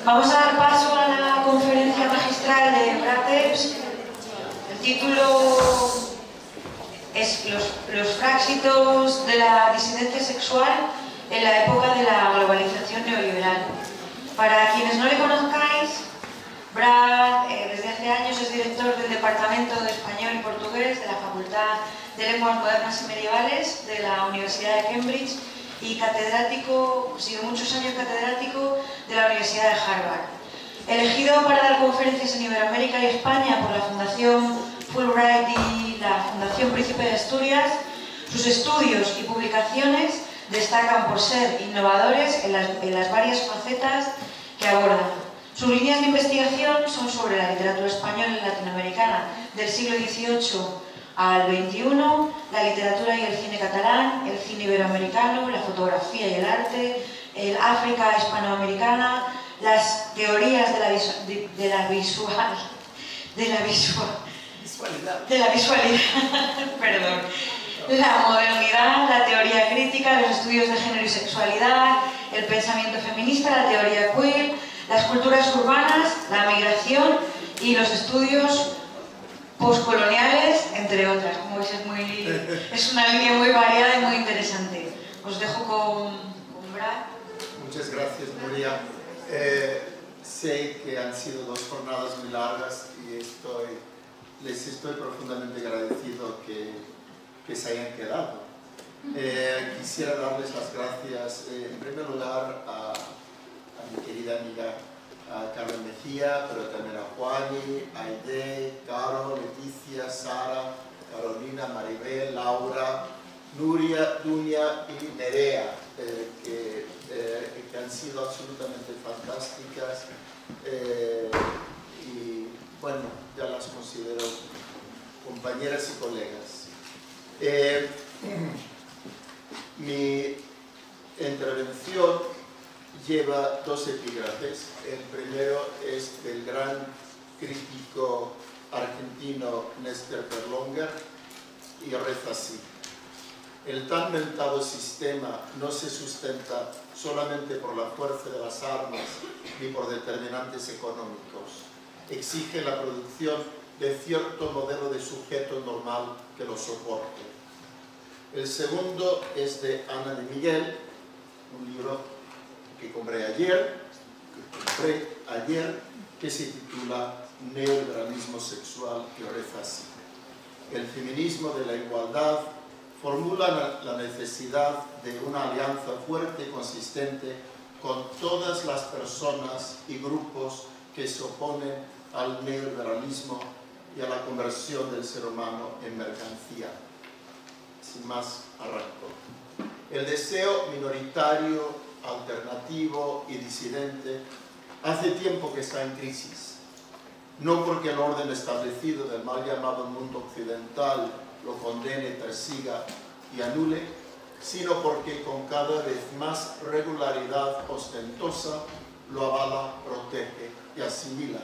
Vamos a dar paso a la conferencia magistral de Brateps. El título es los frágitos de la disidencia sexual en la época de la globalización neoliberal. Para quienes no le conozcáis, Brad desde hace años es director del Departamento de Español y Portugués de la Facultad de Lenguas Modernas y Medievales de la Universidad de Cambridge y catedrático, ha sido muchos años catedrático de la Universidad de Harvard. Elegido para dar conferencias en Iberoamérica y España por la Fundación Fulbright y la Fundación Príncipe de Asturias, sus estudios y publicaciones destacan por ser innovadores en las varias facetas que abordan. Sus líneas de investigación son sobre la literatura española y latinoamericana del siglo XVIII al XXI, la literatura y el cine catalán, el cine iberoamericano, la fotografía y el arte, el África hispanoamericana, las teorías de la visualidad, perdón, la modernidad, la teoría crítica, los estudios de género y sexualidad, el pensamiento feminista, la teoría queer, las culturas urbanas, la migración y los estudios postcoloniales, entre otras. Como veis, es una línea muy variada y muy interesante. Os dejo con Brad. Muchas gracias, Nuria. Sé que han sido dos jornadas muy largas y les estoy profundamente agradecido que se hayan quedado. Quisiera darles las gracias, en primer lugar, a mi querida amiga Carmen Mejía, pero también a Juani, Aide, Caro, Leticia, Sara, Carolina, Maribel, Laura, Nuria, Dunia y Nerea, que han sido absolutamente fantásticas y bueno, ya las considero compañeras y colegas. Mi intervención lleva dos epígrafes. El primero es del gran crítico argentino Néstor Perlonger y reza así: el tan mentado sistema no se sustenta solamente por la fuerza de las armas ni por determinantes económicos. Exige la producción de cierto modelo de sujeto normal que lo soporte. El segundo es de Ana de Miguel, un libro que compré ayer, que se titula Neoliberalismo sexual, que reza así: el feminismo de la igualdad formula la necesidad de una alianza fuerte y consistente con todas las personas y grupos que se oponen al neoliberalismo y a la conversión del ser humano en mercancía. Sin más, arranco. El deseo minoritario, alternativo y disidente hace tiempo que está en crisis, no porque el orden establecido del mal llamado mundo occidental lo condene, persiga y anule, sino porque con cada vez más regularidad ostentosa lo avala, protege y asimila.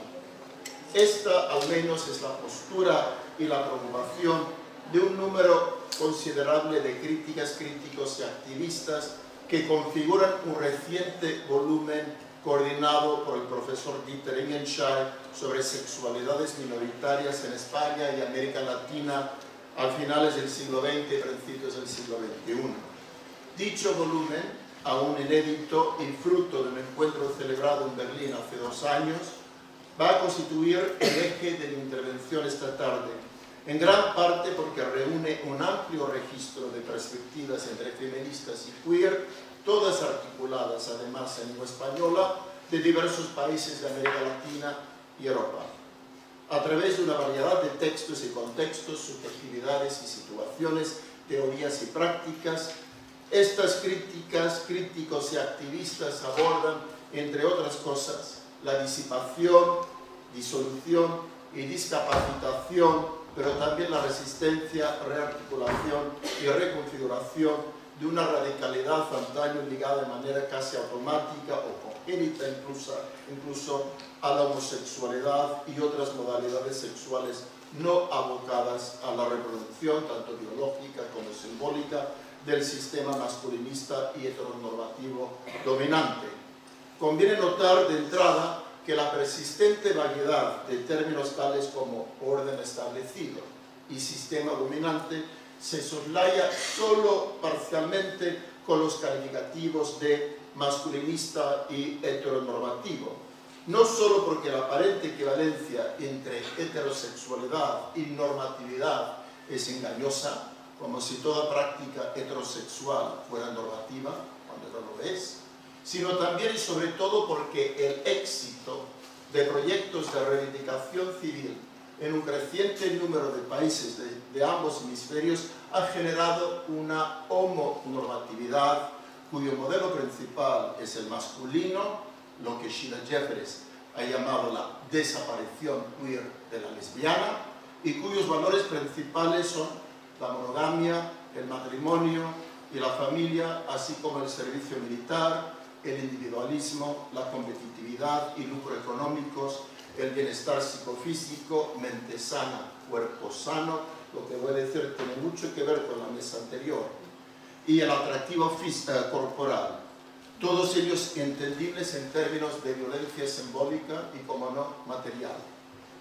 Esta al menos es la postura y la preocupación de un número considerable de críticas, críticos y activistas que configuran un reciente volumen coordinado por el profesor Dieter Ingenscheid sobre sexualidades minoritarias en España y América Latina a finales del siglo XX y principios del siglo XXI. Dicho volumen, aún inédito y fruto de un encuentro celebrado en Berlín hace 2 años, va a constituir el eje de mi intervención esta tarde, en gran parte porque reúne un amplio registro de perspectivas entre feministas y queer, todas articuladas además en lengua española, de diversos países de América Latina y Europa. A través de una variedad de textos y contextos, subjetividades y situaciones, teorías y prácticas, estas críticas, críticos y activistas abordan, entre otras cosas, la disipación, disolución y discapacitación, pero también la resistencia, rearticulación y reconfiguración de una radicalidad antaño ligada de manera casi automática o congénita incluso a la homosexualidad y otras modalidades sexuales no abocadas a la reproducción, tanto biológica como simbólica, del sistema masculinista y heteronormativo dominante. Conviene notar de entrada que la persistente variedad de términos tales como orden establecido y sistema dominante se soslaya solo parcialmente con los calificativos de masculinista y heteronormativo, no solo porque la aparente equivalencia entre heterosexualidad y normatividad es engañosa, como si toda práctica heterosexual fuera normativa, cuando no lo es, sino también y sobre todo porque el éxito de proyectos de reivindicación civil en un creciente número de países de ambos hemisferios ha generado una homonormatividad cuyo modelo principal es el masculino, lo que Sheila Jeffries ha llamado la desaparición queer de la lesbiana, y cuyos valores principales son la monogamia, el matrimonio y la familia, así como el servicio militar, el individualismo, la competitividad y lucro económicos, el bienestar psicofísico, mente sana, cuerpo sano, lo que voy a decir tiene mucho que ver con la mesa anterior, y el atractivo corporal, todos ellos entendibles en términos de violencia simbólica y, como no, material.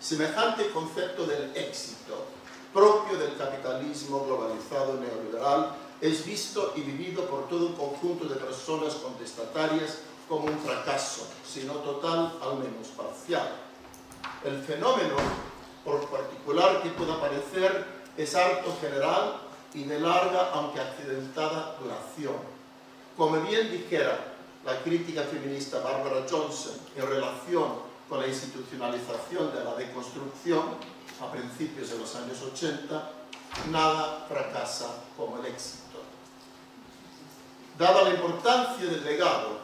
Semejante concepto del éxito, propio del capitalismo globalizado neoliberal, es visto y vivido por todo un conjunto de personas contestatarias como un fracaso, si no total, al menos parcial. El fenómeno, por particular que pueda parecer, es harto general y de larga, aunque accidentada, duración. Como bien dijera la crítica feminista Barbara Johnson en relación con la institucionalización de la deconstrucción a principios de los años 80, nada fracasa como el éxito. Dada la importancia del legado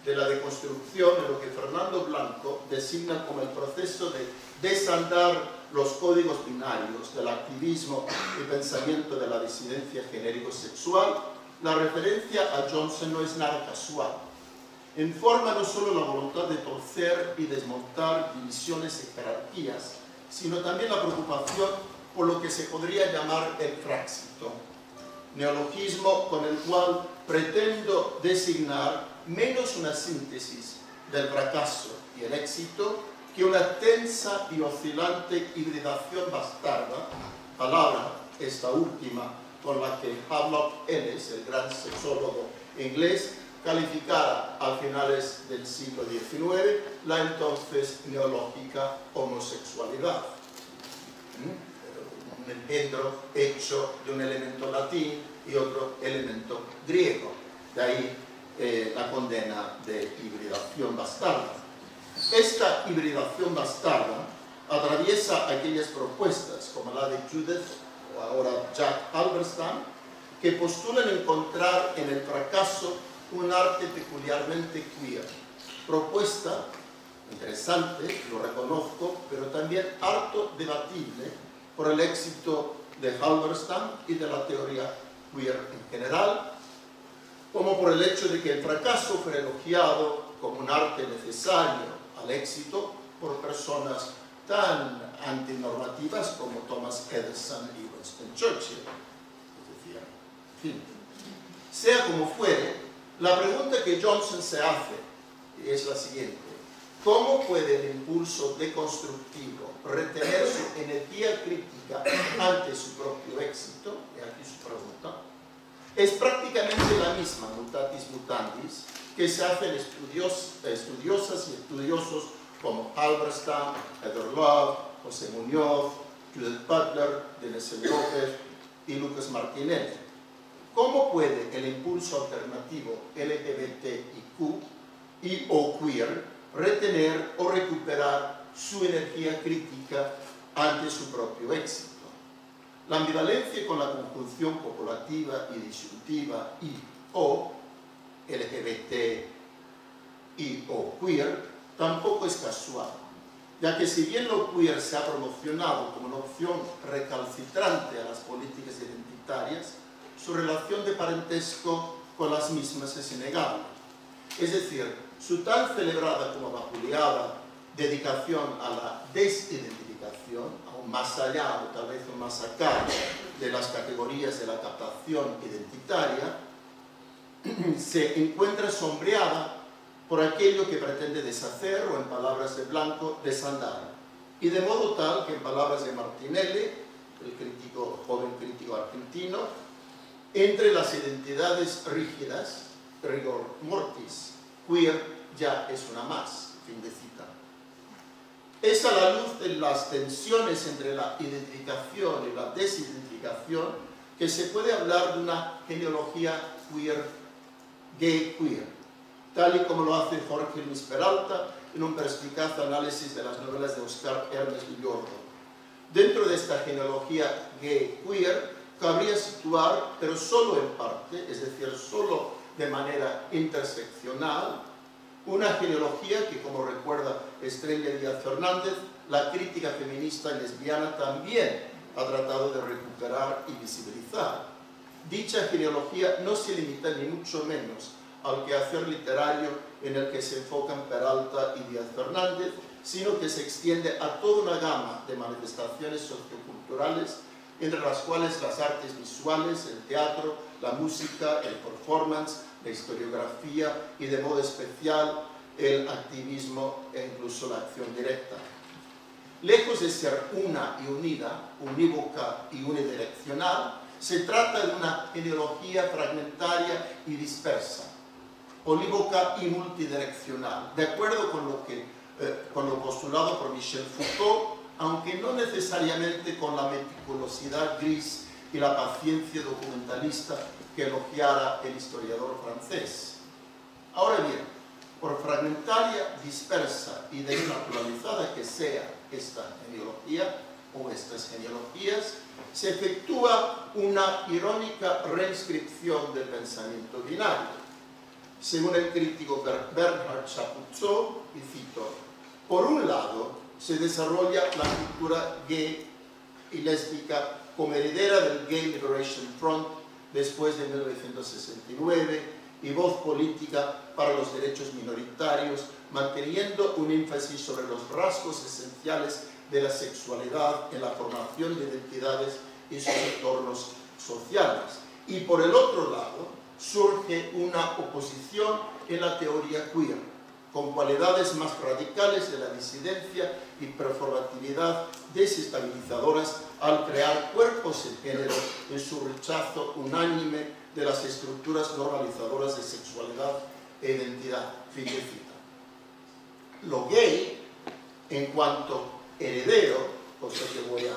de la deconstrucción en lo que Fernando Blanco designa como el proceso de desandar los códigos binarios del activismo y pensamiento de la disidencia genérico-sexual, la referencia a Johnson no es nada casual. Informa no solo la voluntad de torcer y desmontar divisiones y jerarquías, sino también la preocupación por lo que se podría llamar el fráxito, neologismo con el cual pretendo designar menos una síntesis del fracaso y el éxito que una tensa y oscilante hibridación bastarda, palabra esta última con la que Havelock Ellis, el gran sexólogo inglés, calificara a finales del siglo XIX la entonces neológica homosexualidad. Un engendro hecho de un elemento latín y otro elemento griego. De ahí la condena de hibridación bastarda. Esta hibridación bastarda atraviesa aquellas propuestas, como la de Judith o ahora Jack Halberstam, que postulan encontrar en el fracaso un arte peculiarmente queer. Propuesta interesante, lo reconozco, pero también harto debatible por el éxito de Halberstam y de la teoría queer en general, como por el hecho de que el fracaso fue elogiado como un arte necesario al éxito por personas tan antinormativas como Thomas Edison y Winston Churchill. Es decir, en fin. Sea como fuere, la pregunta que Johnson se hace es la siguiente: ¿cómo puede el impulso deconstructivo retener su energía crítica ante su propio éxito? Y aquí su pregunta. Es prácticamente la misma, mutatis mutandis, que se hacen estudiosas y estudiosos como Halberstam, Heather Love, José Muñoz, Judith Butler, Denise López y Lucas Martinelli. ¿Cómo puede el impulso alternativo LGBTIQ y o queer retener o recuperar su energía crítica ante su propio éxito? La ambivalencia con la conjunción copulativa y disyuntiva y o LGBT y o queer tampoco es casual, ya que si bien lo queer se ha promocionado como una opción recalcitrante a las políticas identitarias, su relación de parentesco con las mismas es innegable. Es decir, su tan celebrada como vapuleada dedicación a la desidentificación, aún más allá o tal vez aún más acá de las categorías de la captación identitaria, se encuentra sombreada por aquello que pretende deshacer o, en palabras de Blanco, desandar. Y de modo tal que, en palabras de Martinelli, el joven crítico argentino, entre las identidades rígidas, rigor mortis, queer ya es una más, fin de cita. Es a la luz de las tensiones entre la identificación y la desidentificación que se puede hablar de una genealogía queer, gay queer, tal y como lo hace Jorge Luis Peralta en un perspicaz análisis de las novelas de Oscar Ernest Villordo. Dentro de esta genealogía gay queer cabría situar, pero solo en parte, es decir, solo de manera interseccional, una genealogía que, como recuerda Estrella Díaz Fernández, la crítica feminista y lesbiana también ha tratado de recuperar y visibilizar. Dicha genealogía no se limita ni mucho menos al quehacer literario en el que se enfocan Peralta y Díaz Fernández, sino que se extiende a toda una gama de manifestaciones socioculturales, entre las cuales las artes visuales, el teatro, la música, el performance, la historiografía y, de modo especial, el activismo e incluso la acción directa. Lejos de ser una y unida, unívoca y unidireccional, se trata de una genealogía fragmentaria y dispersa, polívoca y multidireccional, de acuerdo con lo postulado por Michel Foucault, aunque no necesariamente con la meticulosidad gris y la paciencia documentalista que elogiara el historiador francés. Ahora bien, por fragmentaria, dispersa y desnaturalizada que sea esta genealogía o estas genealogías, se efectúa una irónica reinscripción del pensamiento binario. Según el crítico Bernard Chapuzot, y cito, por un lado, se desarrolla la cultura gay y lésbica como heredera del Gay Liberation Front después de 1969 y voz política para los derechos minoritarios, manteniendo un énfasis sobre los rasgos esenciales de la sexualidad en la formación de identidades y sus entornos sociales. Y por el otro lado, surge una oposición en la teoría queer, con cualidades más radicales de la disidencia y performatividad desestabilizadoras al crear cuerpos de género en su rechazo unánime de las estructuras normalizadoras de sexualidad e identidad. Fin de cita. Lo gay, en cuanto heredero, cosa que voy a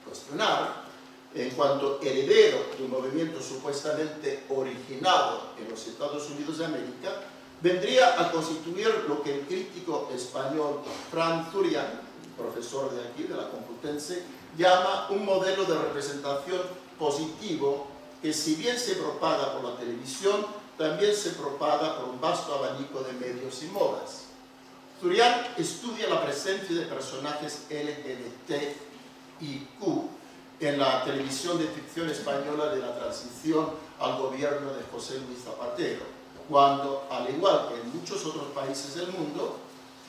cuestionar, en cuanto heredero de un movimiento supuestamente originado en los Estados Unidos de América, vendría a constituir lo que el crítico español Fran Zurian, profesor de aquí, de la Complutense, llama un modelo de representación positivo que, si bien se propaga por la televisión, también se propaga por un vasto abanico de medios y modas. Zurian estudia la presencia de personajes LGBTIQ en la televisión de ficción española de la transición al gobierno de José Luis Zapatero, cuando, al igual que en muchos otros países del mundo,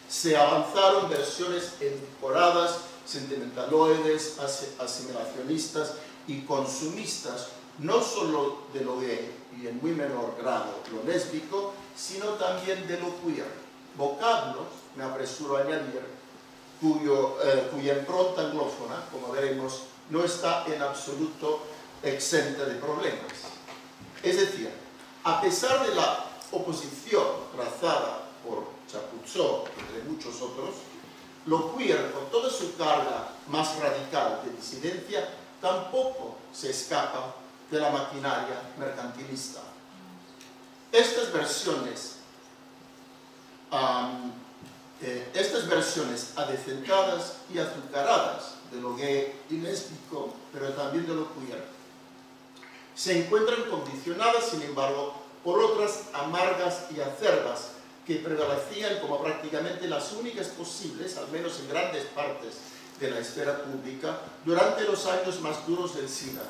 se avanzaron versiones edulcoradas, sentimentaloides, asimilacionistas y consumistas, no solo de lo gay y en muy menor grado lo lésbico, sino también de lo queer. Vocablos, me apresuro a añadir, cuya impronta anglófona, como veremos, no está en absoluto exenta de problemas. Es decir, a pesar de la oposición trazada por Chapuzot, entre muchos otros, lo queer, con toda su carga más radical de disidencia, tampoco se escapa de la maquinaria mercantilista. Estas versiones adecentadas y azucaradas de lo gay y lésbico, pero también de lo queer, se encuentran condicionadas, sin embargo, por otras amargas y acerbas que prevalecían como prácticamente las únicas posibles, al menos en grandes partes de la esfera pública, durante los años más duros del SIDA,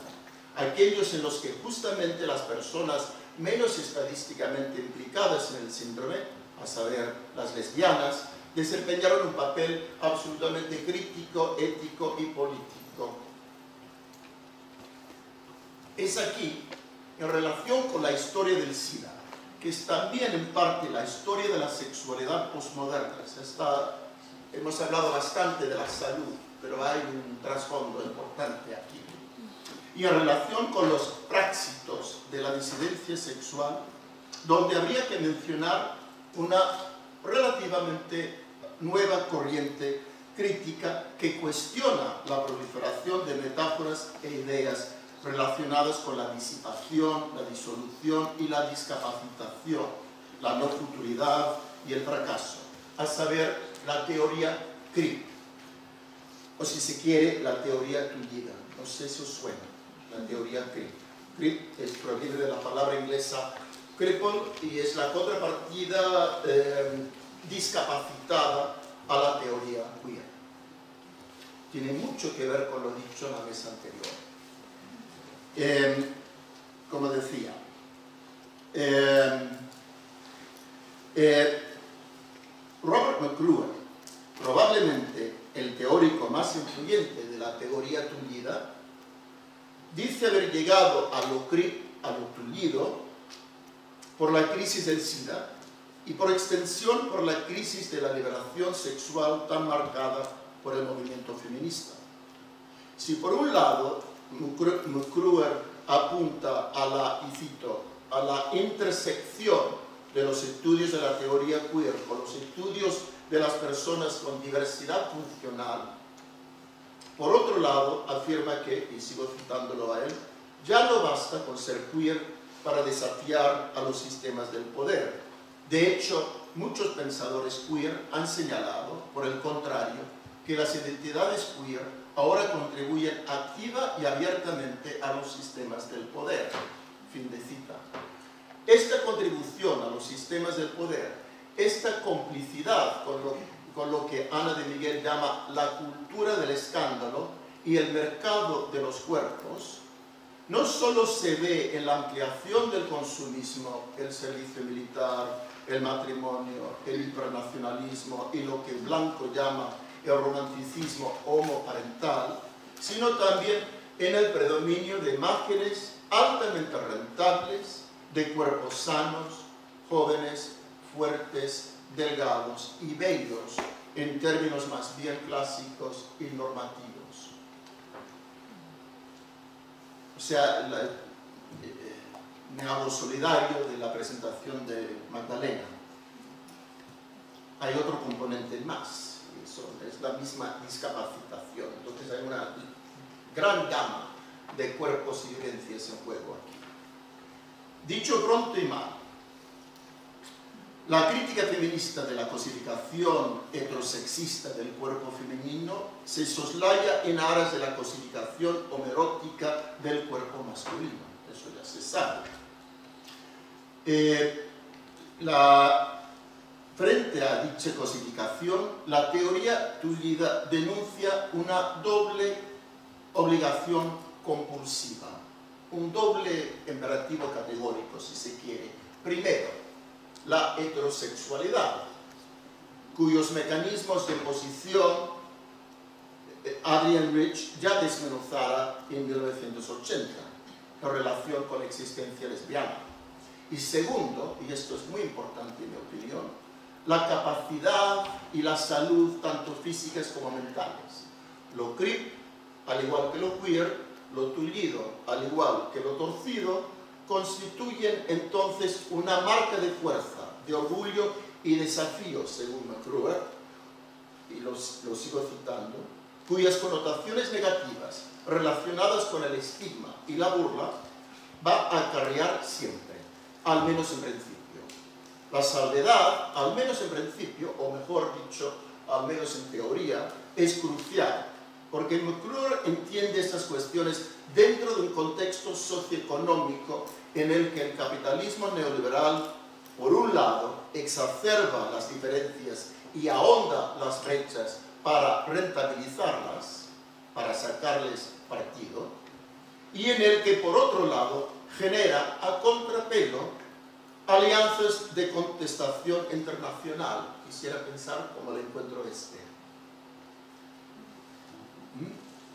aquellos en los que justamente las personas menos estadísticamente implicadas en el síndrome, a saber, las lesbianas, desempeñaron un papel absolutamente crítico, ético y político. Es aquí, en relación con la historia del SIDA que es también en parte la historia de la sexualidad postmoderna. Hemos hablado bastante de la salud, pero hay un trasfondo importante aquí. Y en relación con los práxitos de la disidencia sexual, donde habría que mencionar una relativamente nueva corriente crítica que cuestiona la proliferación de metáforas e ideas relacionadas con la disipación, la disolución y la discapacitación, la no futuridad y el fracaso, a saber, la teoría CRIP, o si se quiere, la teoría tullida. No sé si os suena, la teoría CRIP. CRIP proviene de la palabra inglesa cripple y es la contrapartida discapacitada a la teoría queer. Tiene mucho que ver con lo dicho en la mesa anterior. Como decía, Robert McLuhan, probablemente el teórico más influyente de la teoría tullida, dice haber llegado a lo tullido por la crisis del SIDA y por extensión por la crisis de la liberación sexual tan marcada por el movimiento feminista. Si por un lado McLuhan apunta a la, y cito, a la intersección de los estudios de la teoría queer con los estudios de las personas con diversidad funcional, por otro lado afirma que, y sigo citándolo a él, ya no basta con ser queer para desafiar a los sistemas del poder. De hecho, muchos pensadores queer han señalado, por el contrario, que las identidades queer ahora contribuyen activa y abiertamente a los sistemas del poder. Fin de cita. Esta contribución a los sistemas del poder, esta complicidad con lo que Ana de Miguel llama la cultura del escándalo y el mercado de los cuerpos, no solo se ve en la ampliación del consumismo, el servicio militar, el matrimonio, el hipernacionalismo y lo que Blanco llama el romanticismo homoparental, sino también en el predominio de imágenes altamente rentables de cuerpos sanos, jóvenes, fuertes, delgados y bellos, en términos más bien clásicos y normativos. O sea, me hago solidario de la presentación de Magdalena. Hay otro componente más, eso es la misma discapacitación. Entonces hay una gran gama de cuerpos y vivencias en juego aquí. Dicho pronto y mal, la crítica feminista de la cosificación heterosexista del cuerpo femenino se soslaya en aras de la cosificación homoerótica del cuerpo masculino. Eso ya se sabe. Frente a dicha cosificación, la teoría tullida denuncia una doble obligación compulsiva, un doble imperativo categórico, si se quiere. Primero, la heterosexualidad, cuyos mecanismos de posición Adrienne Rich ya desmenuzara en 1980, en relación con la existencia lesbiana. Y segundo, y esto es muy importante en mi opinión, la capacidad y la salud tanto físicas como mentales. Lo crip, al igual que lo queer, lo tullido, al igual que lo torcido, constituyen entonces una marca de fuerza, de orgullo y desafío, según McLuhan, y lo sigo citando, cuyas connotaciones negativas relacionadas con el estigma y la burla va a acarrear siempre, al menos en principio. La salvedad, al menos en principio, o mejor dicho, al menos en teoría, es crucial, porque McLuhan entiende estas cuestiones dentro de un contexto socioeconómico en el que el capitalismo neoliberal, por un lado, exacerba las diferencias y ahonda las brechas para rentabilizarlas, para sacarles partido, y en el que, por otro lado, genera a contrapelo alianzas de contestación internacional. Quisiera pensar cómo le encuentro este.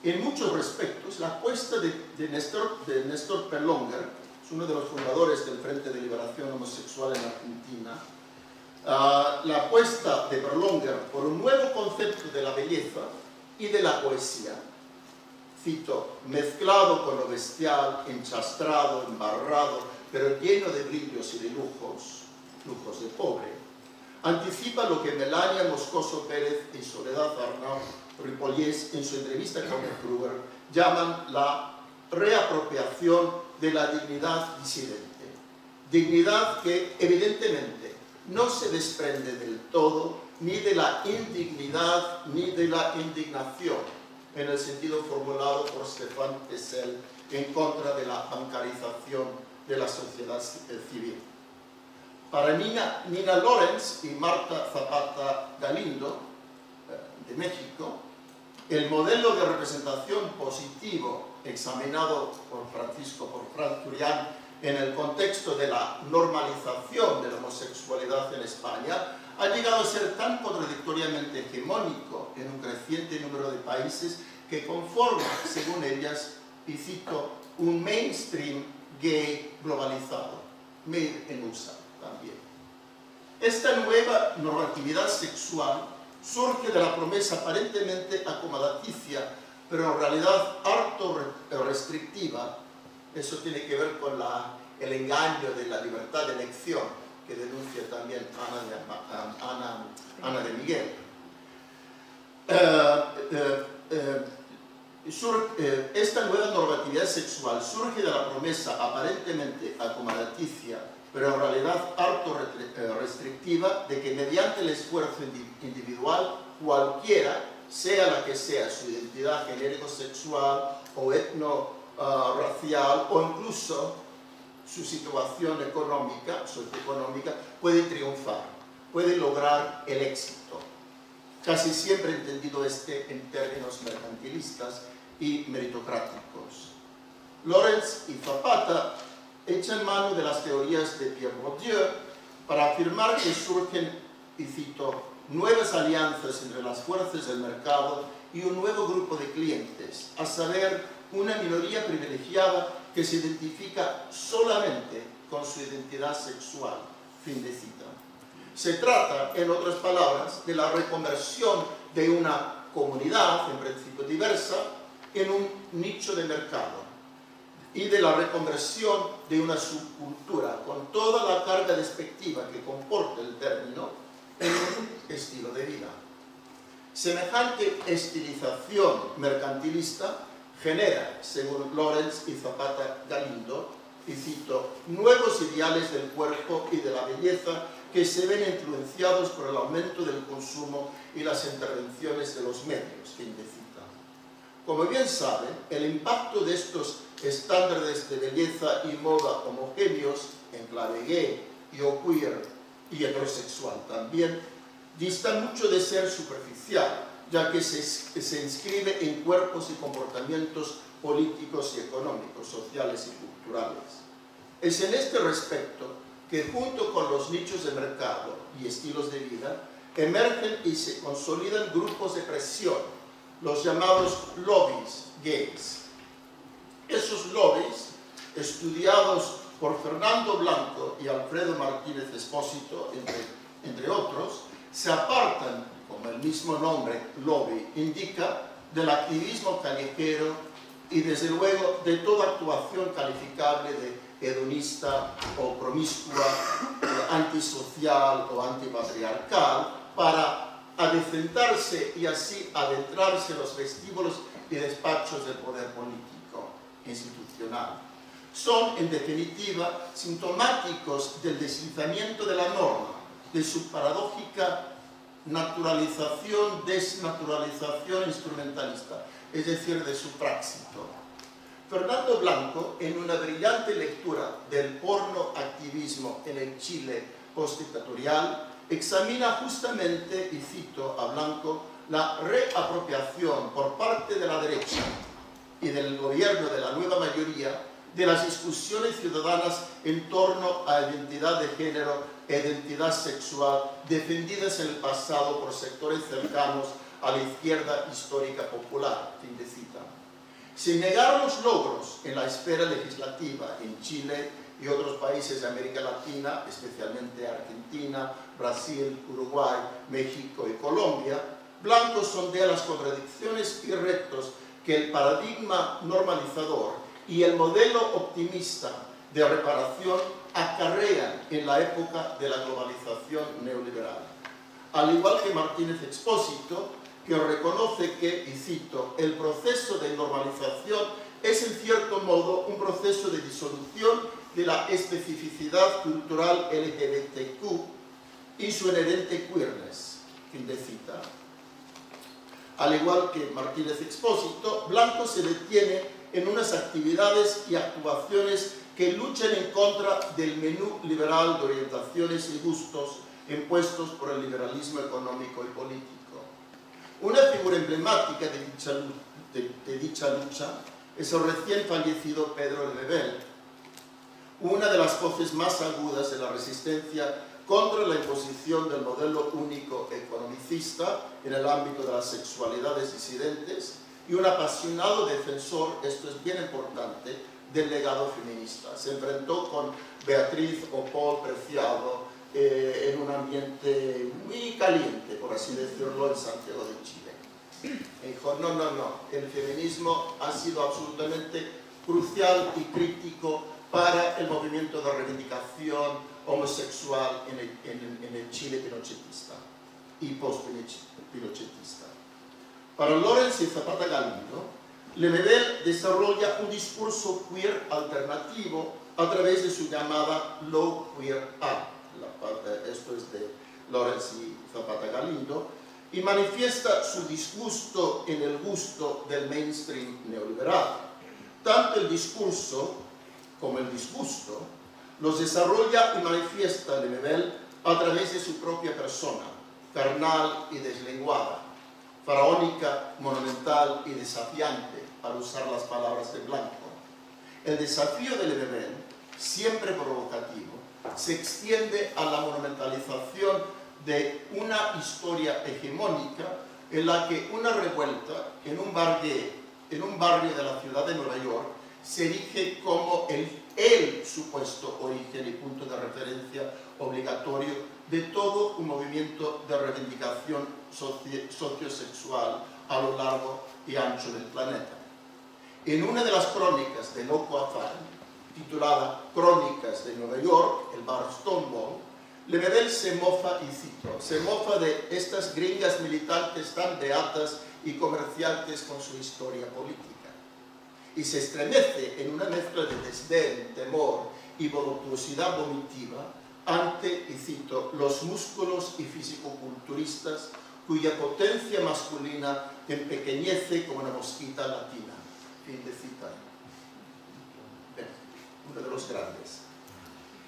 En muchos respectos, la apuesta de Néstor Perlonger, es uno de los fundadores del Frente de Liberación Homosexual en Argentina, la apuesta de Berlonger por un nuevo concepto de la belleza y de la poesía, cito, mezclado con lo bestial, enchastrado, embarrado, pero lleno de brillos y de lujos de pobre, anticipa lo que Melania Moscoso Pérez y Soledad Arnaud Ripollés en su entrevista con Kruger llaman la reapropiación de la dignidad disidente. Dignidad que evidentemente no se desprende del todo ni de la indignidad ni de la indignación, en el sentido formulado por Stéphane Hessel en contra de la bancarización de la sociedad civil. Para Nina Lorenz y Marta Zapata Galindo, de México, el modelo de representación positivo examinado por Franz Turian en el contexto de la normalización de la homosexualidad en España ha llegado a ser tan contradictoriamente hegemónico en un creciente número de países que conforma, según ellas, y cito, un mainstream gay globalizado, made in USA también. Esta nueva normatividad sexual surge de la promesa aparentemente acomodaticia, pero en realidad harto restrictiva. Eso tiene que ver con el engaño de la libertad de elección que denuncia también Ana de Miguel. Esta nueva normatividad sexual surge de la promesa aparentemente acomodaticia, pero en realidad harto restrictiva, de que mediante el esfuerzo individual, cualquiera, sea la que sea su identidad genérico-sexual o etno-racial o incluso su situación económica, socioeconómica, puede triunfar, puede lograr el éxito. Casi siempre entendido en términos mercantilistas y meritocráticos. Lorenz y Zapata echan mano de las teorías de Pierre Bourdieu para afirmar que surgen, y cito, nuevas alianzas entre las fuerzas del mercado y un nuevo grupo de clientes, a saber, una minoría privilegiada que se identifica solamente con su identidad sexual. Fin de cita. Se trata, en otras palabras, de la reconversión de una comunidad, en principio diversa, en un nicho de mercado y de la reconversión de una subcultura con toda la carga despectiva que comporta el término en un estilo de vida. Semejante estilización mercantilista genera, según Lorenz y Zapata Galindo, y cito, nuevos ideales del cuerpo y de la belleza que se ven influenciados por el aumento del consumo y las intervenciones de los medios. Fin de cita. Como bien saben, el impacto de estos estándares de belleza y moda homogéneos en clave gay y o queer y heterosexual también, dista mucho de ser superficial, ya que se inscribe en cuerpos y comportamientos políticos y económicos, sociales y culturales. Es en este respecto que junto con los nichos de mercado y estilos de vida, emergen y se consolidan grupos de presión, los llamados lobbies gays. Esos lobbies, estudiados por Fernando Blanco y Alfredo Martínez Espósito, entre otros, se apartan, como el mismo nombre, lobby, indica, del activismo callejero y desde luego de toda actuación calificable de hedonista o promiscua, antisocial o antipatriarcal, para adecentarse y así adentrarse en los vestíbulos y despachos del poder político institucional. Son, en definitiva, sintomáticos del deslizamiento de la norma, de su paradójica naturalización, desnaturalización instrumentalista, es decir, de su práxito. Fernando Blanco, en una brillante lectura del porno activismo en el Chile postdictatorial, examina justamente, y cito a Blanco, la reapropiación por parte de la derecha y del gobierno de la nueva mayoría de las discusiones ciudadanas en torno a identidad de género e identidad sexual defendidas en el pasado por sectores cercanos a la izquierda histórica popular. Fin de cita. Sin negar los logros en la esfera legislativa en Chile y otros países de América Latina, especialmente Argentina, Brasil, Uruguay, México y Colombia, Blanco sondea las contradicciones y retos que el paradigma normalizador y el modelo optimista de reparación acarrean en la época de la globalización neoliberal. Al igual que Martínez Expósito, que reconoce que, y cito, el proceso de normalización es en cierto modo un proceso de disolución de la especificidad cultural LGBTQ y su inherente queerness, fin de cita. Al igual que Martínez Expósito, Blanco se detiene en unas actividades y actuaciones que luchan en contra del menú liberal de orientaciones y gustos impuestos por el liberalismo económico y político. Una figura emblemática de dicha lucha es el recién fallecido Pedro Lemebel, una de las voces más agudas de la resistencia contra la imposición del modelo único economicista en el ámbito de las sexualidades disidentes y un apasionado defensor, esto es bien importante, del legado feminista. Se enfrentó con Beatriz o Paul Preciado en un ambiente muy caliente, por así decirlo, en Santiago de Chile. Y dijo, no, el feminismo ha sido absolutamente crucial y crítico para el movimiento de reivindicación homosexual en el Chile pinochetista y post-pinochetista. Para Lorenz y Zapata Galindo, Lemebel desarrolla un discurso queer alternativo a través de su llamada Low Queer Art. Esto es de Lorenz y Zapata Galindo, y manifiesta su disgusto en el gusto del mainstream neoliberal. Tanto el discurso como el disgusto los desarrolla y manifiesta Lemebel a través de su propia persona, carnal y deslenguada, faraónica, monumental y desafiante, para usar las palabras de Blanco. El desafío de Lemebel, siempre provocativo, se extiende a la monumentalización de una historia hegemónica en la que una revuelta en un barrio de la ciudad de Nueva York se erige como el supuesto origen y punto de referencia obligatorio de todo un movimiento de reivindicación sociosexual a lo largo y ancho del planeta. En una de las crónicas de Loco Afán, titulada Crónicas de Nueva York, el bar Stonewall, Lemebel se mofa, y cito, se mofa de estas gringas militantes tan beatas y comerciantes con su historia política. Y se estremece en una mezcla de desdén, temor y voluptuosidad vomitiva ante, y cito, los músculos y fisicoculturistas cuya potencia masculina empequeñece como una mosquita latina. Fin de cita. Uno de los grandes.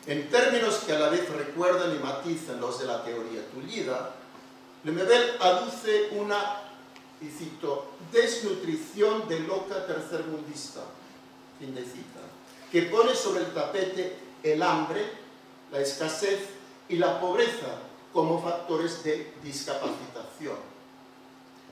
En términos que a la vez recuerdan y matizan los de la teoría tullida, Lemebel aduce una, y cito, desnutrición de loca tercermundista, fin de cita, que pone sobre el tapete el hambre, la escasez y la pobreza como factores de discapacitación.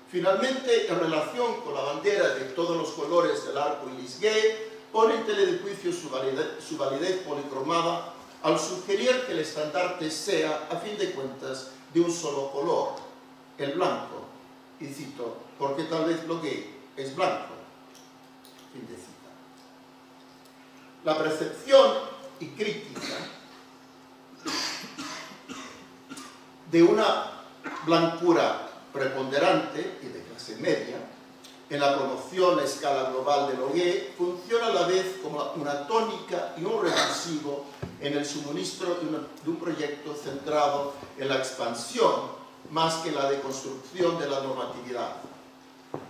Finalmente, en relación con la bandera de todos los colores del arco iris gay, pone en tela de juicio su validez policromada al sugerir que el estandarte sea, a fin de cuentas, de un solo color, el blanco. Y cito, porque tal vez lo gay es blanco. Fin de cita. La percepción y crítica de una blancura preponderante y de clase media en la promoción a escala global de lo gay funciona a la vez como una tónica y un revulsivo en el suministro de un proyecto centrado en la expansión más que en la deconstrucción de la normatividad.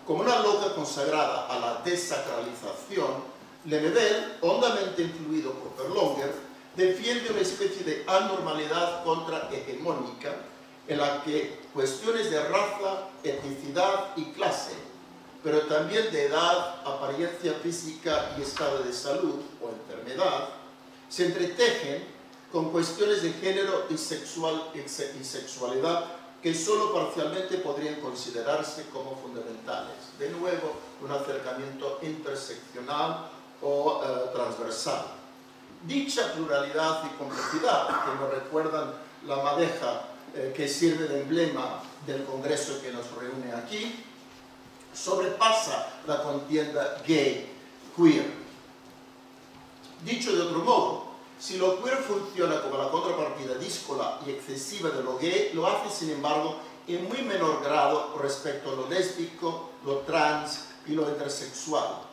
Como una loca consagrada a la desacralización, Lemebel, hondamente influido por Berlonger, defiende una especie de anormalidad contrahegemónica en la que cuestiones de raza, etnicidad y clase, pero también de edad, apariencia física y estado de salud o enfermedad, se entretejen con cuestiones de género y sexualidad que solo parcialmente podrían considerarse como fundamentales. De nuevo, un acercamiento interseccional o transversal. Dicha pluralidad y complejidad, que nos recuerdan la madeja que sirve de emblema del congreso que nos reúne aquí, sobrepasa la contienda gay-queer. Dicho de otro modo, si lo queer funciona como la contrapartida díscola y excesiva de lo gay, lo hace sin embargo en muy menor grado respecto a lo lésbico, lo trans y lo intersexual.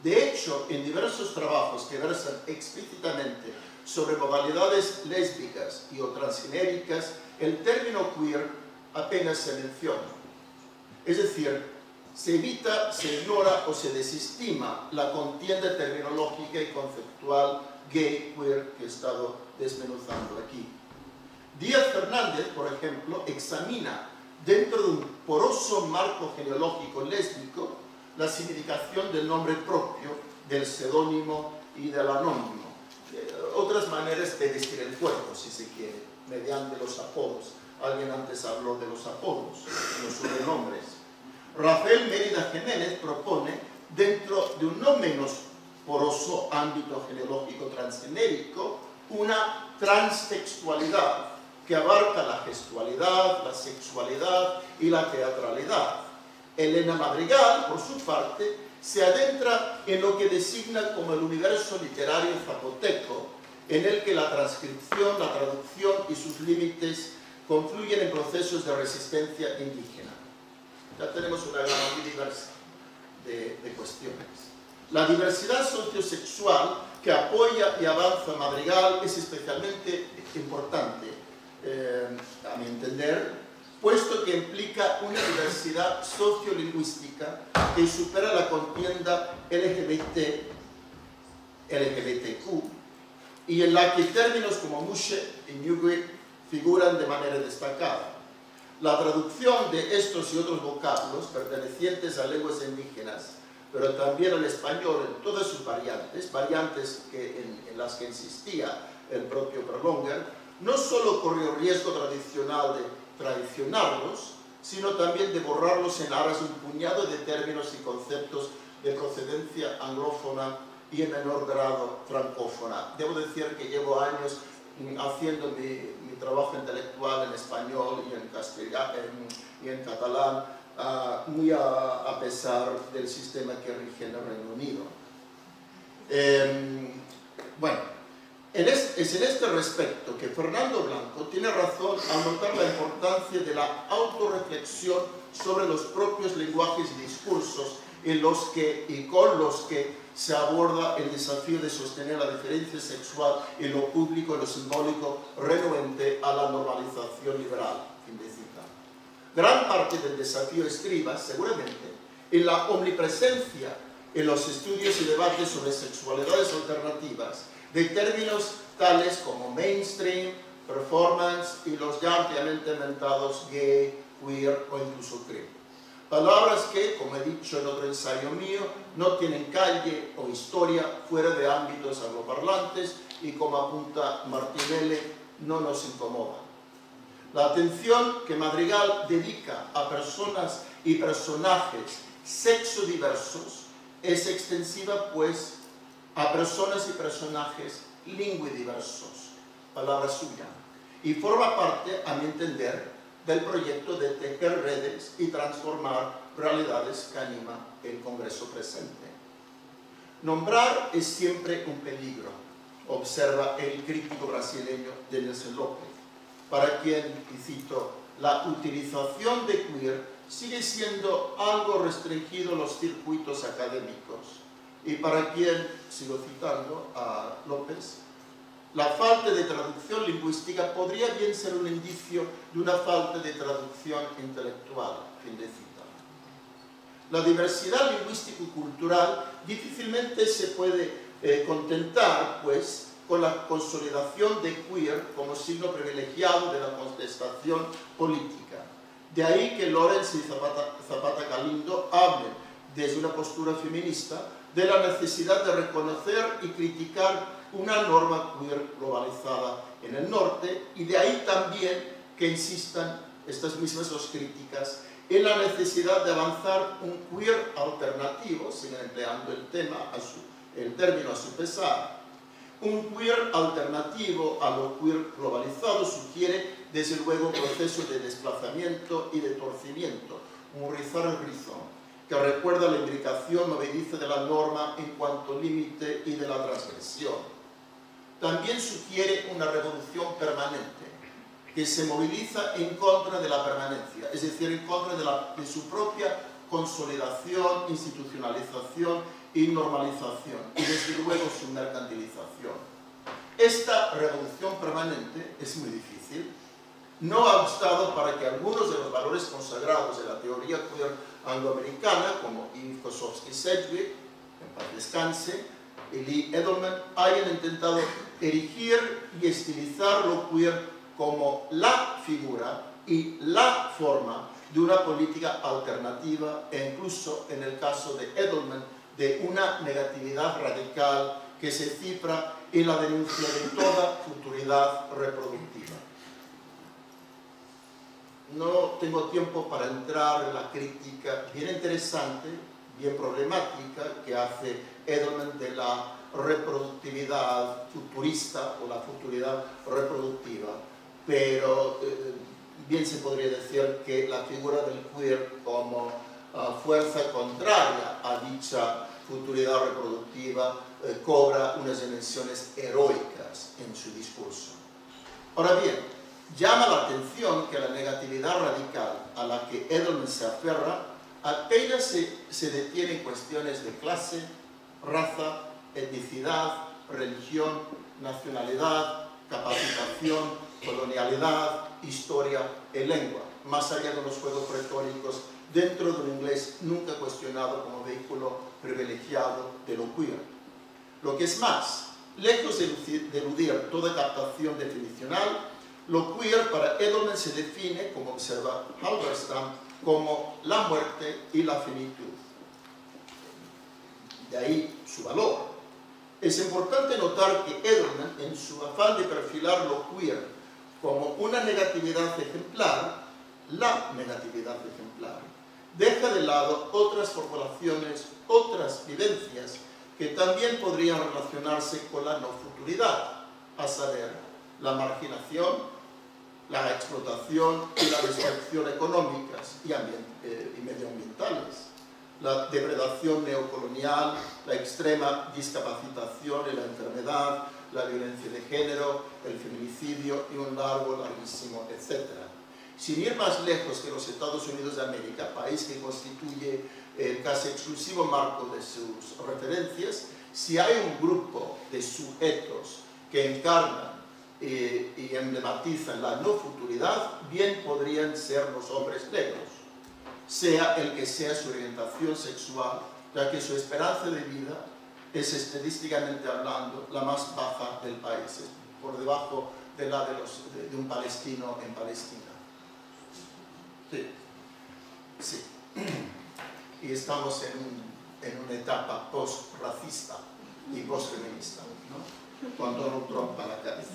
De hecho, en diversos trabajos que versan explícitamente sobre modalidades lésbicas y o transgenéricas, el término queer apenas se menciona. Es decir, se evita, se ignora o se desestima la contienda terminológica y conceptual gay, queer que he estado desmenuzando aquí. Díaz Fernández, por ejemplo, examina dentro de un poroso marco genealógico lésbico la significación del nombre propio, del seudónimo y del anónimo. Otras maneras de vestir el cuerpo, si se quiere, mediante los apodos. Alguien antes habló de los apodos, los sobrenombres. Rafael Mérida Jiménez propone, dentro de un no menos poroso ámbito genealógico transgenérico, una transtextualidad que abarca la gestualidad, la sexualidad y la teatralidad. Elena Madrigal, por su parte, se adentra en lo que designa como el universo literario zapoteco, en el que la transcripción, la traducción y sus límites confluyen en procesos de resistencia indígena. Ya tenemos una gama muy diversa de cuestiones. La diversidad sociosexual que apoya y avanza Madrigal es especialmente importante, a mi entender, puesto que implica una diversidad sociolingüística que supera la contienda LGBTQ y en la que términos como mushe y ñugui figuran de manera destacada. La traducción de estos y otros vocablos pertenecientes a lenguas indígenas, pero también al español en todas sus variantes, en las que insistía el propio Berlonger, no solo corrió riesgo tradicional de traicionarlos, sino también de borrarlos en aras de un puñado de términos y conceptos de procedencia anglófona y en menor grado francófona. Debo decir que llevo años haciendo mi trabajo intelectual en español y en castellano y en catalán, muy a pesar del sistema que rige en el Reino Unido. Es en este respecto que Fernando Blanco tiene razón al notar la importancia de la autorreflexión sobre los propios lenguajes y discursos con los que se aborda el desafío de sostener la diferencia sexual en lo público y lo simbólico renuente a la normalización liberal. Fin de cita. Gran parte del desafío estriba, seguramente, en la omnipresencia en los estudios y debates sobre sexualidades alternativas de términos tales como mainstream, performance y los ya ampliamente inventados gay, queer o incluso queer. Palabras que, como he dicho en otro ensayo mío, no tienen calle o historia fuera de ámbitos angloparlantes y, como apunta Martinelli, no nos incomodan. La atención que Madrigal dedica a personas y personajes sexodiversos es extensiva, pues, a personas y personajes lingüidiversos, palabra suya, y forma parte, a mi entender, del proyecto de tejer redes y transformar realidades que anima el Congreso presente. Nombrar es siempre un peligro, observa el crítico brasileño Denilson López, para quien, y cito, la utilización de queer sigue siendo algo restringido en los circuitos académicos, y para quien, sigo citando a López, la falta de traducción lingüística podría bien ser un indicio de una falta de traducción intelectual. Fin de cita. La diversidad lingüístico-cultural difícilmente se puede contentar, pues, con la consolidación de queer como signo privilegiado de la contestación política. De ahí que Lorenz y Zapata Galindo hablen desde una postura feminista de la necesidad de reconocer y criticar una norma queer globalizada en el norte, y de ahí también que insistan estas mismas dos críticas, en la necesidad de avanzar un queer alternativo, siguen empleando el término a su pesar. Un queer alternativo a lo queer globalizado sugiere, desde luego, un proceso de desplazamiento y de torcimiento, un rizar el rizón, que recuerda la imbricación movediza de la norma en cuanto límite y de la transgresión. También sugiere una revolución permanente, que se moviliza en contra de la permanencia, es decir, en contra de su propia consolidación, institucionalización y normalización, y desde luego su mercantilización. Esta revolución permanente es muy difícil. No ha obstado para que algunos de los valores consagrados de la teoría queer angloamericana, como Eve Kosofsky-Sedgwick, en paz descanse, y Lee Edelman, hayan intentado erigir y estilizar lo queer como la figura y la forma de una política alternativa, e incluso, en el caso de Edelman, de una negatividad radical que se cifra en la denuncia de toda futuridad reproductiva. No tengo tiempo para entrar en la crítica bien interesante, bien problemática, que hace Edelman de la reproductividad futurista o la futuridad reproductiva, pero bien se podría decir que la figura del queer como fuerza contraria a dicha futuridad reproductiva cobra unas dimensiones heroicas en su discurso. Ahora bien, llama la atención que la negatividad radical a la que Edelman se aferra apenas se detiene en cuestiones de clase, raza, etnicidad, religión, nacionalidad, capacitación, colonialidad, historia y lengua, más allá de los juegos retóricos dentro de un inglés nunca cuestionado como vehículo privilegiado de lo queer. Lo que es más, lejos de eludir toda captación definicional, lo queer para Edelman se define, como observa Halberstam, como la muerte y la finitud. De ahí su valor. Es importante notar que Edelman, en su afán de perfilar lo queer como una negatividad ejemplar, la negatividad ejemplar, deja de lado otras formulaciones, otras vivencias que también podrían relacionarse con la no futuridad, a saber, la marginación, la explotación y la destrucción económicas y medioambientales, la depredación neocolonial, la extrema discapacitación y la enfermedad, la violencia de género, el feminicidio y un larguísimo etcétera. Sin ir más lejos que los Estados Unidos de América, país que constituye el casi exclusivo marco de sus referencias, si hay un grupo de sujetos que encarnan y emblematizan la no futuridad, bien podrían ser los hombres negros, sea el que sea su orientación sexual, ya que su esperanza de vida es estadísticamente hablando la más baja del país, por debajo de la de un palestino en Palestina. Sí. Y estamos en una etapa post-racista y post-feminista, ¿no? Con Donald Trump a la cabeza.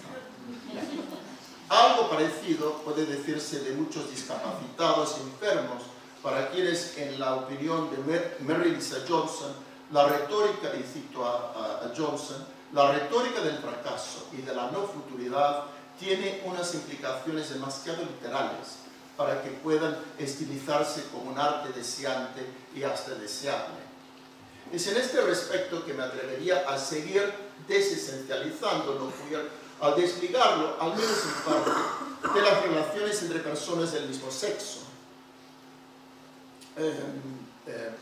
Algo parecido puede decirse de muchos discapacitados enfermos, para quienes, en la opinión de Mary Lisa Johnson, la retórica, y cito a Johnson, la retórica del fracaso y de la no futuridad tiene unas implicaciones demasiado literales para que puedan estilizarse como un arte deseante y hasta deseable. Es en este respecto que me atrevería a seguir desesencializando lo queer, al desligarlo, al menos en parte, de las relaciones entre personas del mismo sexo.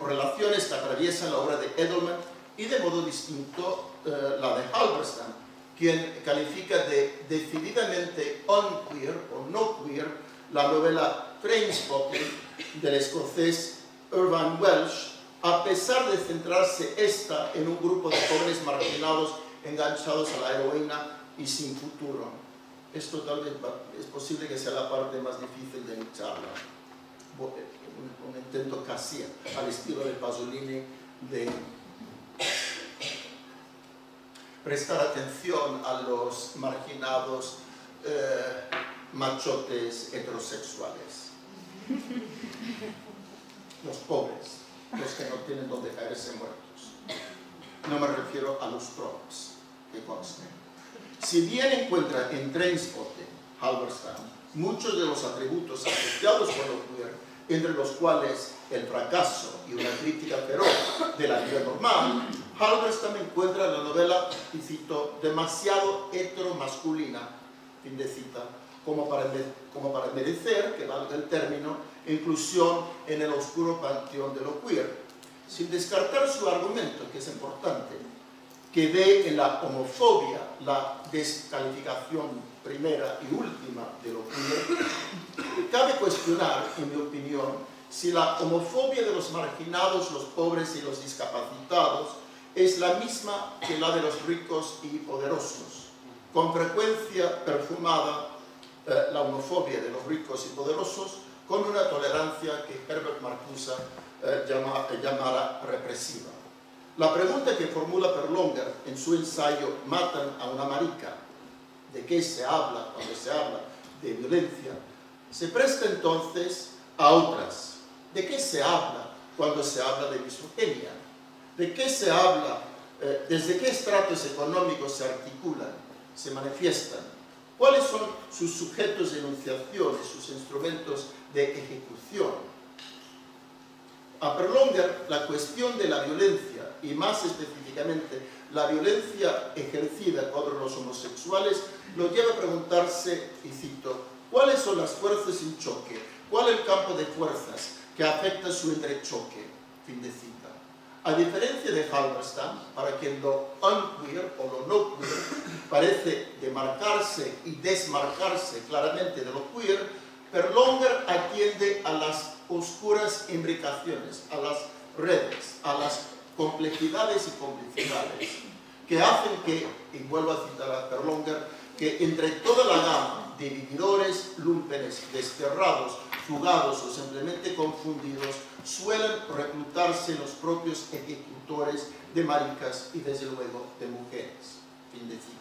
Relaciones que atraviesan la obra de Edelman y de modo distinto la de Halberstam, quien califica de decididamente unqueer o no queer la novela Trainspotting del escocés Irvine Welsh, a pesar de centrarse esta en un grupo de jóvenes marginados enganchados a la heroína y sin futuro. Esto tal vez es posible que sea la parte más difícil de mi charla. Un intento casi al estilo de Pasolini de prestar atención a los marginados machotes heterosexuales. Los pobres, los que no tienen donde caerse muertos. No me refiero a los trolls, que conste. Si bien encuentra en Trainspotting, Halberstam, muchos de los atributos asociados con lo queer, entre los cuales el fracaso y una crítica feroz de la vida normal, Halberstam encuentra la novela, y cito, demasiado heteromasculina, fin de cita, como para merecer, que valga el término, inclusión en el oscuro panteón de lo queer, sin descartar su argumento, que es importante, que ve en la homofobia la descalificación primera y última de lo queer. Cabe cuestionar, en mi opinión, si la homofobia de los marginados, los pobres y los discapacitados es la misma que la de los ricos y poderosos, con frecuencia perfumada la homofobia de los ricos y poderosos con una tolerancia que Herbert Marcuse llamara represiva. La pregunta que formula Berlonger en su ensayo Matan a una marica, ¿de qué se habla cuando se habla de violencia?, se presta entonces a otras. ¿De qué se habla cuando se habla de misoginia? ¿De qué se habla? ¿Desde qué estratos económicos se articulan, se manifiestan? ¿Cuáles son sus sujetos de enunciación y sus instrumentos de ejecución? A Berlonger, la cuestión de la violencia, y más específicamente la violencia ejercida contra los homosexuales, lo lleva a preguntarse, y cito, ¿cuáles son las fuerzas en choque? ¿Cuál es el campo de fuerzas que afecta su entrechoque? Fin de cita. A diferencia de Halberstam, para quien lo unqueer o lo no queer parece demarcarse y desmarcarse claramente de lo queer, Berlonger atiende a las oscuras imbricaciones, a las redes, a las complejidades y complicidades que hacen que, y vuelvo a citar a Berlonger, que entre toda la gama de vividores, lúmpenes, desterrados, fugados o simplemente confundidos, suelen reclutarse los propios ejecutores de maricas y desde luego de mujeres. Fin de cita.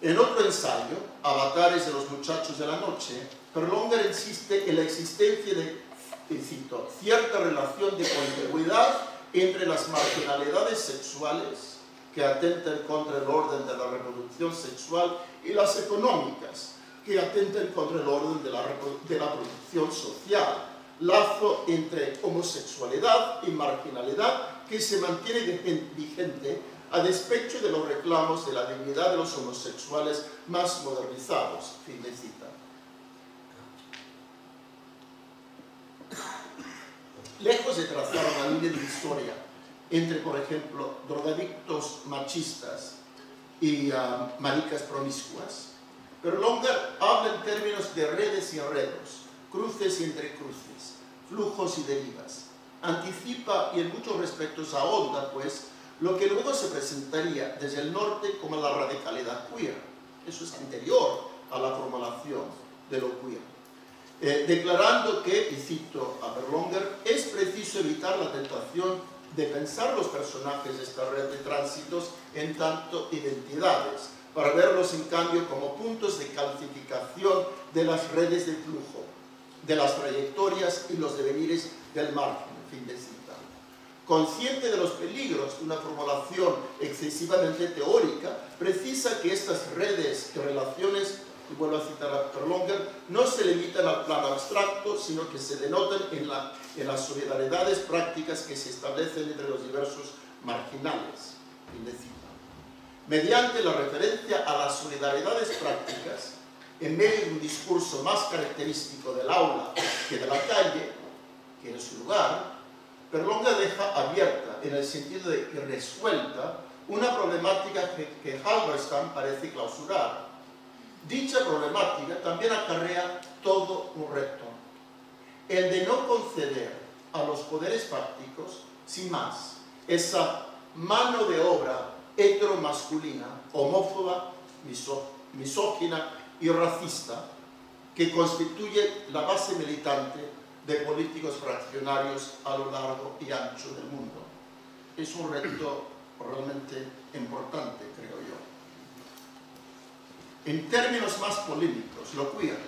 En otro ensayo, Avatares de los muchachos de la noche, Berlonger insiste en la existencia de, cito, cierta relación de contigüidad entre las marginalidades sexuales que atentan contra el orden de la reproducción sexual y las económicas que atentan contra el orden de la producción social. Lazo entre homosexualidad y marginalidad que se mantiene vigente a despecho de los reclamos de la dignidad de los homosexuales más modernizados. Fin de cita. Lejos de trazar una línea divisoria entre, por ejemplo, drogadictos machistas y maricas promiscuas, Berlonger habla en términos de redes y enredos, cruces y entrecruces, flujos y derivas. Anticipa y en muchos respectos ahonda, pues, lo que luego se presentaría desde el norte como la radicalidad queer. Eso es anterior a la formulación de lo queer. Declarando que, y cito a Berlonger, es preciso evitar la tentación de pensar los personajes de esta red de tránsitos en tanto identidades, para verlos en cambio como puntos de calcificación de las redes de flujo, de las trayectorias y los devenires del margen. Fin de cita. Consciente de los peligros de una formulación excesivamente teórica, precisa que estas redes de relaciones, y vuelvo a citar a Berlonger, no se limitan al plano abstracto, sino que se denotan en las solidaridades prácticas que se establecen entre los diversos marginales. Fin de cita. Mediante la referencia a las solidaridades prácticas, en medio de un discurso más característico del aula que de la calle, que es su lugar, Berlonger deja abierta, en el sentido de irresuelta, una problemática que Halberstam parece clausurar. Dicha problemática también acarrea todo un reto, el de no conceder a los poderes fácticos, sin más, esa mano de obra heteromasculina, homófoba, misógina y racista que constituye la base militante de políticos fraccionarios a lo largo y ancho del mundo. Es un reto realmente importante, creo yo. En términos más polémicos, lo queer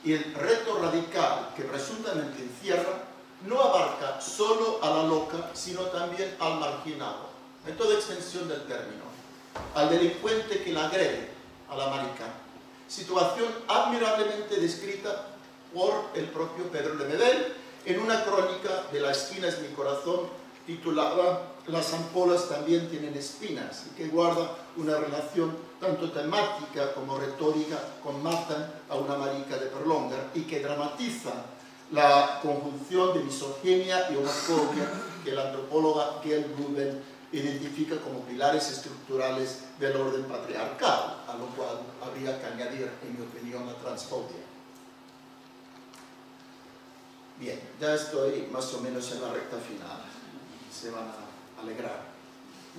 y el reto radical que presuntamente encierra no abarca solo a la loca, sino también al marginado, en toda extensión del término, al delincuente que la agrede, a la marica, situación admirablemente descrita por el propio Pedro Lemebel en una crónica de La esquina es mi corazón, titulada Las ampolas también tienen espinas, y que guarda una relación tanto temática como retórica con Matan a una marica de Perlonga, y que dramatiza la conjunción de misoginia y homofobia que la antropóloga Gail Rubin identifica como pilares estructurales del orden patriarcal, a lo cual habría que añadir, en mi opinión, la transfobia. Bien, ya estoy más o menos en la recta final, se van a alegrar.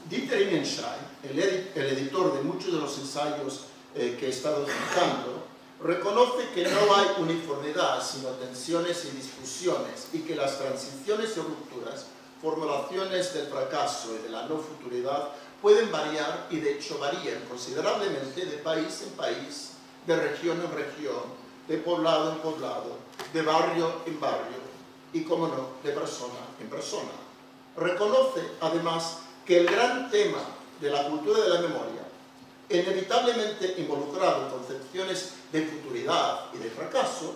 Dieter Ingenscheid, el editor de muchos de los ensayos que he estado citando, reconoce que no hay uniformidad, sino tensiones y discusiones, y que las transiciones y rupturas, formulaciones del fracaso y de la no futuridad, pueden variar, y de hecho varían considerablemente de país en país, de región en región, de poblado en poblado, de barrio en barrio, y, como no, de persona en persona. Reconoce, además, que el gran tema de la cultura de la memoria, inevitablemente involucrado en concepciones de futuridad y de fracaso,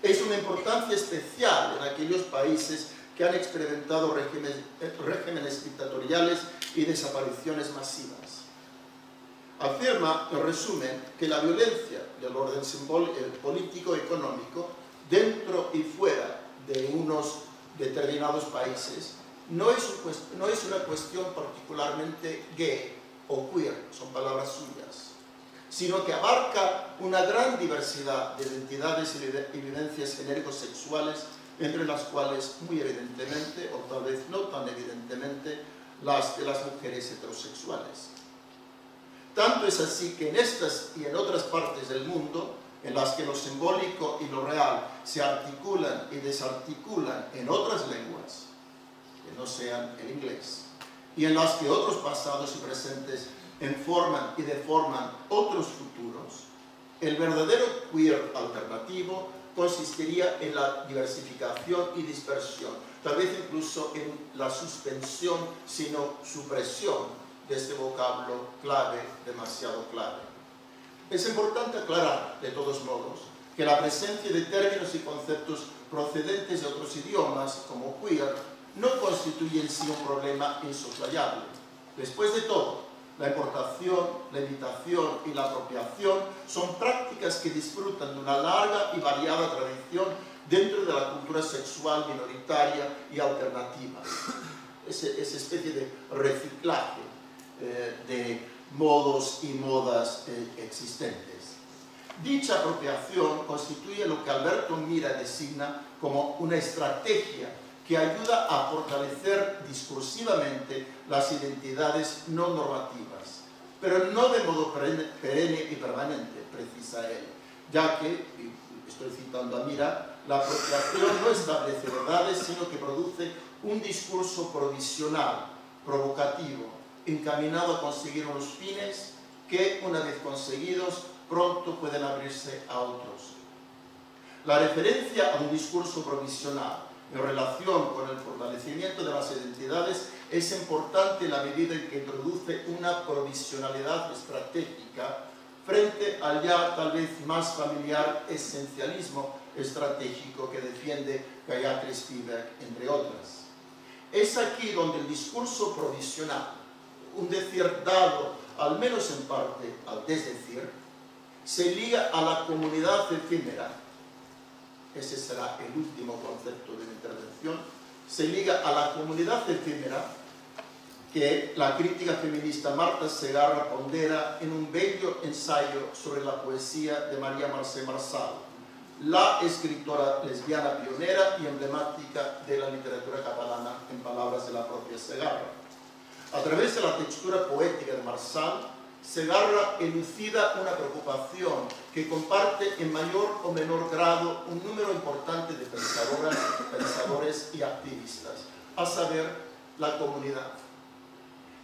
es una importancia especial en aquellos países que han experimentado regímenes dictatoriales y desapariciones masivas. Afirma, en resumen, que la violencia del orden político-económico dentro y fuera de unos determinados países no es una cuestión particularmente gay o queer, son palabras suyas, sino que abarca una gran diversidad de identidades y vivencias genérico-sexuales, entre las cuales, muy evidentemente, o tal vez no tan evidentemente, las de las mujeres heterosexuales. Tanto es así que en estas y en otras partes del mundo, en las que lo simbólico y lo real se articulan y desarticulan en otras lenguas, que no sean el inglés, y en las que otros pasados y presentes informan y deforman otros futuros, el verdadero queer alternativo consistiría en la diversificación y dispersión, tal vez incluso en la suspensión, sino supresión de este vocablo clave, demasiado clave. Es importante aclarar, de todos modos, que la presencia de términos y conceptos procedentes de otros idiomas, como queer, no constituye en sí un problema insoslayable. Después de todo, la importación, la imitación y la apropiación son prácticas que disfrutan de una larga y variada tradición dentro de la cultura sexual minoritaria y alternativa. Esa especie de reciclaje de modos y modas existentes. Dicha apropiación constituye lo que Alberto Mira designa como una estrategia que ayuda a fortalecer discursivamente las identidades no normativas, pero no de modo perenne y permanente, precisa él, ya que, y estoy citando a Mira, la apropiación no establece verdades, sino que produce un discurso provisional, provocativo, encaminado a conseguir unos fines que, una vez conseguidos, pronto pueden abrirse a otros. La referencia a un discurso provisional en relación con el fortalecimiento de las identidades es importante en la medida en que introduce una provisionalidad estratégica frente al ya tal vez más familiar esencialismo estratégico que defiende Gayatri Spivak, entre otras. Es aquí donde el discurso provisional, un decir dado, al menos en parte, al desdecir, se liga a la comunidad efímera. Ese será el último concepto de mi intervención. Se liga a la comunidad efímera que la crítica feminista Marta Segarra pondera en un bello ensayo sobre la poesía de María Mercè Marçal, la escritora lesbiana pionera y emblemática de la literatura catalana, en palabras de la propia Segarra. A través de la textura poética de Marçal, Segarra elucida una preocupación que comparte en mayor o menor grado un número importante de pensadoras, pensadores y activistas, a saber, la comunidad.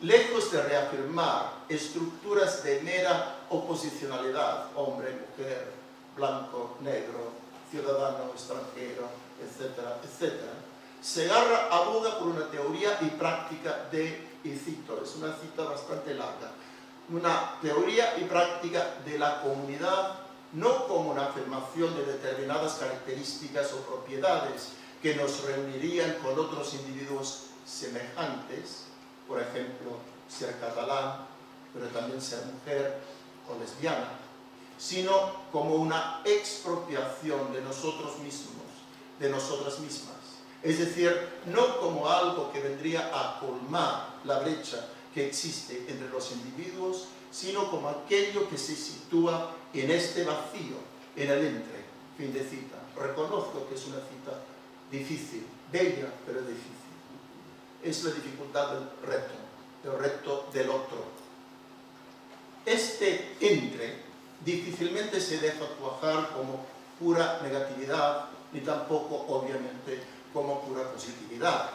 Lejos de reafirmar estructuras de mera oposicionalidad, hombre, mujer, blanco, negro, ciudadano, extranjero, etcétera, etcétera, Segarra aboga por una teoría y práctica de, y cito, es una cita bastante larga, una teoría y práctica de la comunidad, no como una afirmación de determinadas características o propiedades que nos reunirían con otros individuos semejantes, por ejemplo, ser catalán, pero también ser mujer o lesbiana, sino como una expropiación de nosotros mismos, de nosotras mismas. Es decir, no como algo que vendría a colmar la brecha que existe entre los individuos, sino como aquello que se sitúa en este vacío, en el entre. Fin de cita. Reconozco que es una cita difícil, bella, pero difícil. Es la dificultad del reto del otro. Este entre difícilmente se deja cuajar como pura negatividad, ni tampoco, obviamente, como pura positividad.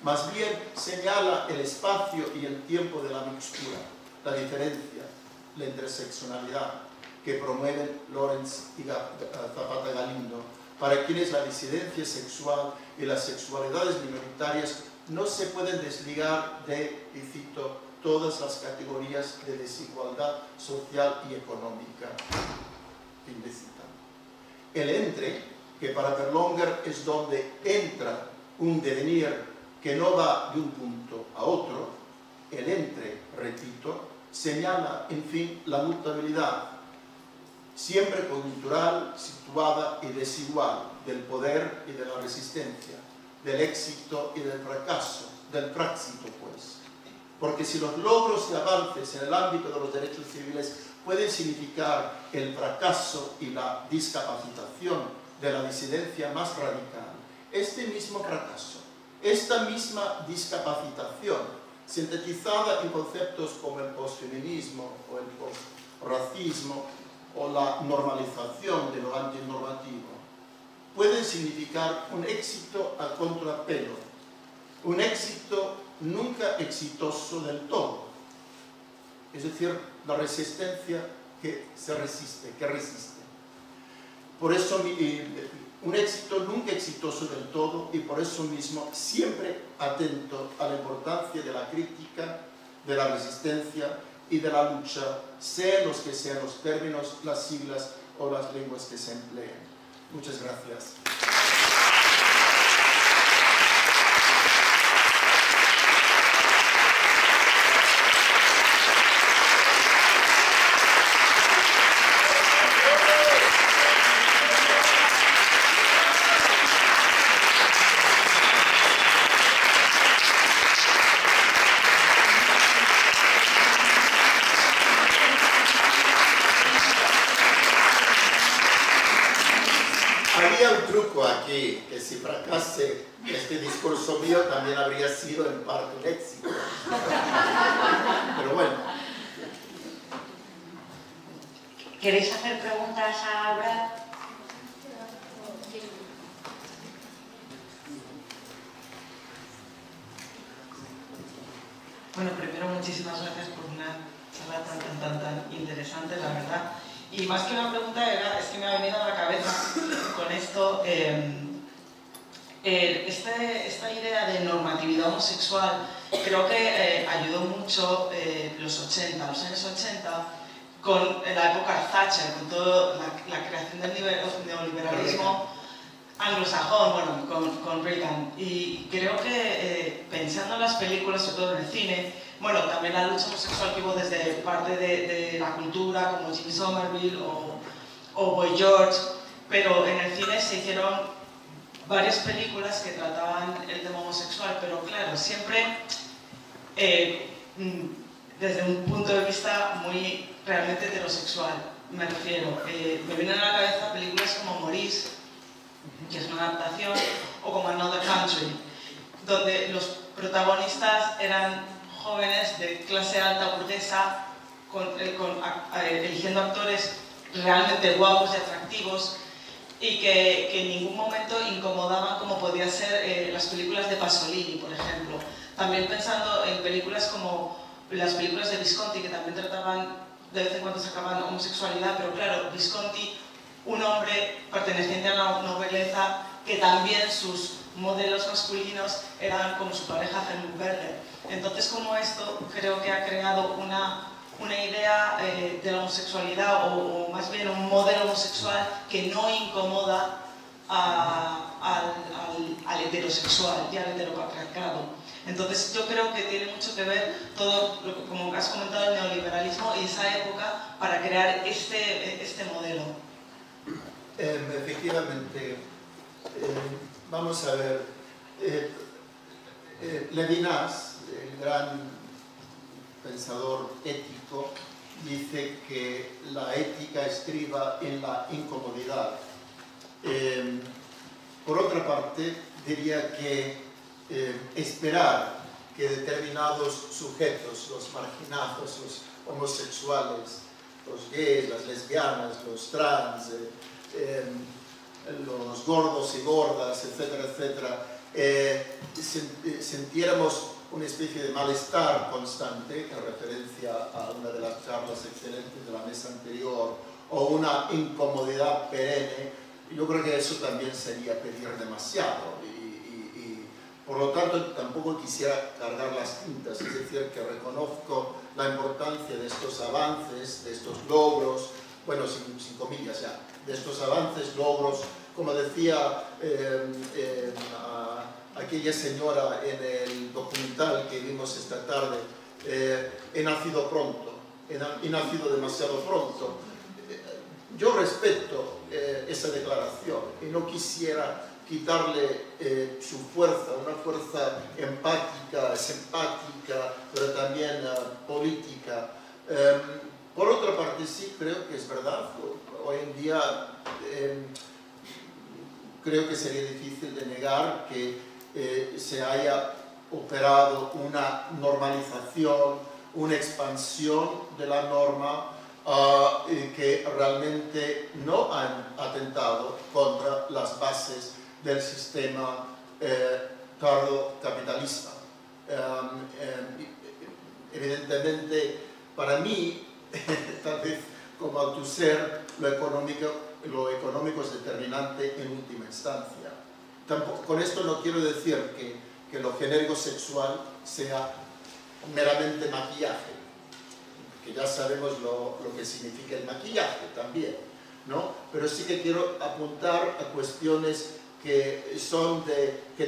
Más bien señala el espacio y el tiempo de la mixtura, la diferencia, la interseccionalidad que promueven Lorenz y Zapata Galindo, para quienes la disidencia sexual y las sexualidades minoritarias no se pueden desligar de, y cito, todas las categorías de desigualdad social y económica. Fin de cita. El entre, que para Berlonger es donde entra un devenir que no va de un punto a otro, el entre, repito, señala, en fin, la mutabilidad, siempre coyuntural, situada y desigual, del poder y de la resistencia, del éxito y del fracaso, del práxito, pues. Porque si los logros y avances en el ámbito de los derechos civiles pueden significar el fracaso y la discapacitación de la disidencia más radical, este mismo fracaso, esta misma discapacitación, sintetizada en conceptos como el posfeminismo o el posracismo o la normalización de lo antinormativo, pueden significar un éxito a contrapelo, un éxito nunca exitoso del todo, es decir, la resistencia que se resiste, que resiste. Por eso, un éxito nunca exitoso del todo, y por eso mismo siempre atento a la importancia de la crítica, de la resistencia y de la lucha, sean los que sean los términos, las siglas o las lenguas que se empleen. Muchas gracias. Aquí, que si fracase este discurso mío también habría sido en parte un éxito. Pero bueno. ¿Queréis hacer preguntas a Brad? Bueno, primero muchísimas gracias por una charla tan interesante, la verdad. Y más que una pregunta, es que me ha venido a la cabeza con esto esta idea de normatividad homosexual. Creo que ayudó mucho los años 80, con la época Thatcher, con toda la creación del neoliberalismo anglosajón, bueno, con Reagan. Y creo que pensando en las películas, sobre todo en el cine, bueno, también la lucha homosexual que hubo desde parte de la cultura, como Jimmy Somerville o Boy George, pero en el cine se hicieron varias películas que trataban el tema homosexual, pero claro, siempre desde un punto de vista muy realmente heterosexual, me refiero. Me vienen a la cabeza películas como Maurice, que es una adaptación, o como Another Country, donde los protagonistas eran jóvenes de clase alta burguesa, eligiendo actores realmente guapos y atractivos, y que en ningún momento incomodaban como podían ser las películas de Pasolini, por ejemplo. También pensando en películas como las películas de Visconti, que también trataban de vez en cuando sacaban homosexualidad, pero claro, Visconti, un hombre perteneciente a la nobleza, que también sus modelos masculinos eran como su pareja Helmut Berger. Entonces, como esto, creo que ha creado una idea de la homosexualidad, o más bien un modelo homosexual que no incomoda al heterosexual y al heteropatriarcado. Entonces yo creo que tiene mucho que ver todo, como has comentado, el neoliberalismo y esa época para crear este modelo. Efectivamente, vamos a ver, Levinas, el gran pensador ético, dice que la ética estriba en la incomodidad. Por otra parte, diría que esperar que determinados sujetos, los marginados, los homosexuales, los gays, las lesbianas, los trans, los gordos y gordas, etcétera, etcétera, sintiéramos una especie de malestar constante, en referencia a una de las charlas excelentes de la mesa anterior, o una incomodidad perenne. Yo creo que eso también sería pedir demasiado. Por lo tanto, tampoco quisiera cargar las tintas, es decir, que reconozco la importancia de estos avances, de estos logros, bueno, sin comillas ya, de estos avances, logros, como decía aquella señora en el documental que vimos esta tarde, he nacido pronto, he nacido demasiado pronto. Yo respeto esa declaración y no quisiera quitarle su fuerza, una fuerza empática, simpática, pero también política. Por otra parte, sí, creo que es verdad. Hoy en día creo que sería difícil de negar que se haya operado una normalización, una expansión de la norma que realmente no han atentado contra las bases del sistema tardo-capitalista. Evidentemente, para mí, tal vez como Althusser, lo económico es determinante en última instancia. Con esto no quiero decir que lo genérico sexual sea meramente maquillaje, que ya sabemos lo que significa el maquillaje también, ¿no? Pero sí que quiero apuntar a cuestiones que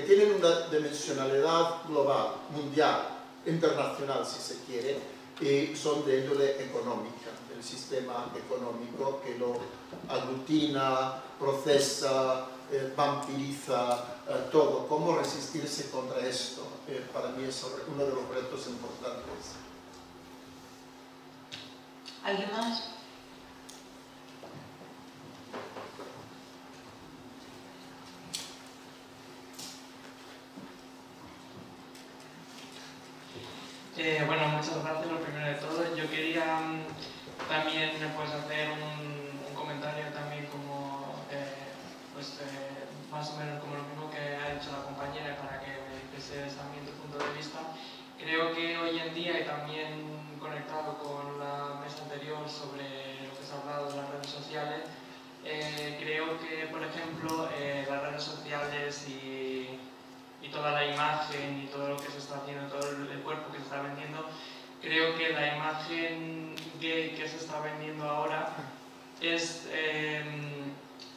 tienen una dimensionalidad global, mundial, internacional si se quiere, y son de índole económica, el sistema económico que lo aglutina, procesa, vampiriza todo. ¿Cómo resistirse contra esto? Para mí es uno de los retos importantes. ¿Alguien más? Bueno, muchas gracias. Lo primero de todo, yo quería también pues, hacer un comentario también como más o menos como lo mismo que ha dicho la compañera, para que me dijese también tu punto de vista. Creo que hoy en día, y también conectado con la mesa anterior sobre lo que se ha hablado de las redes sociales, creo que, por ejemplo, las redes sociales y toda la imagen y todo lo que se está haciendo, todo el cuerpo que se está vendiendo, creo que la imagen gay que se está vendiendo ahora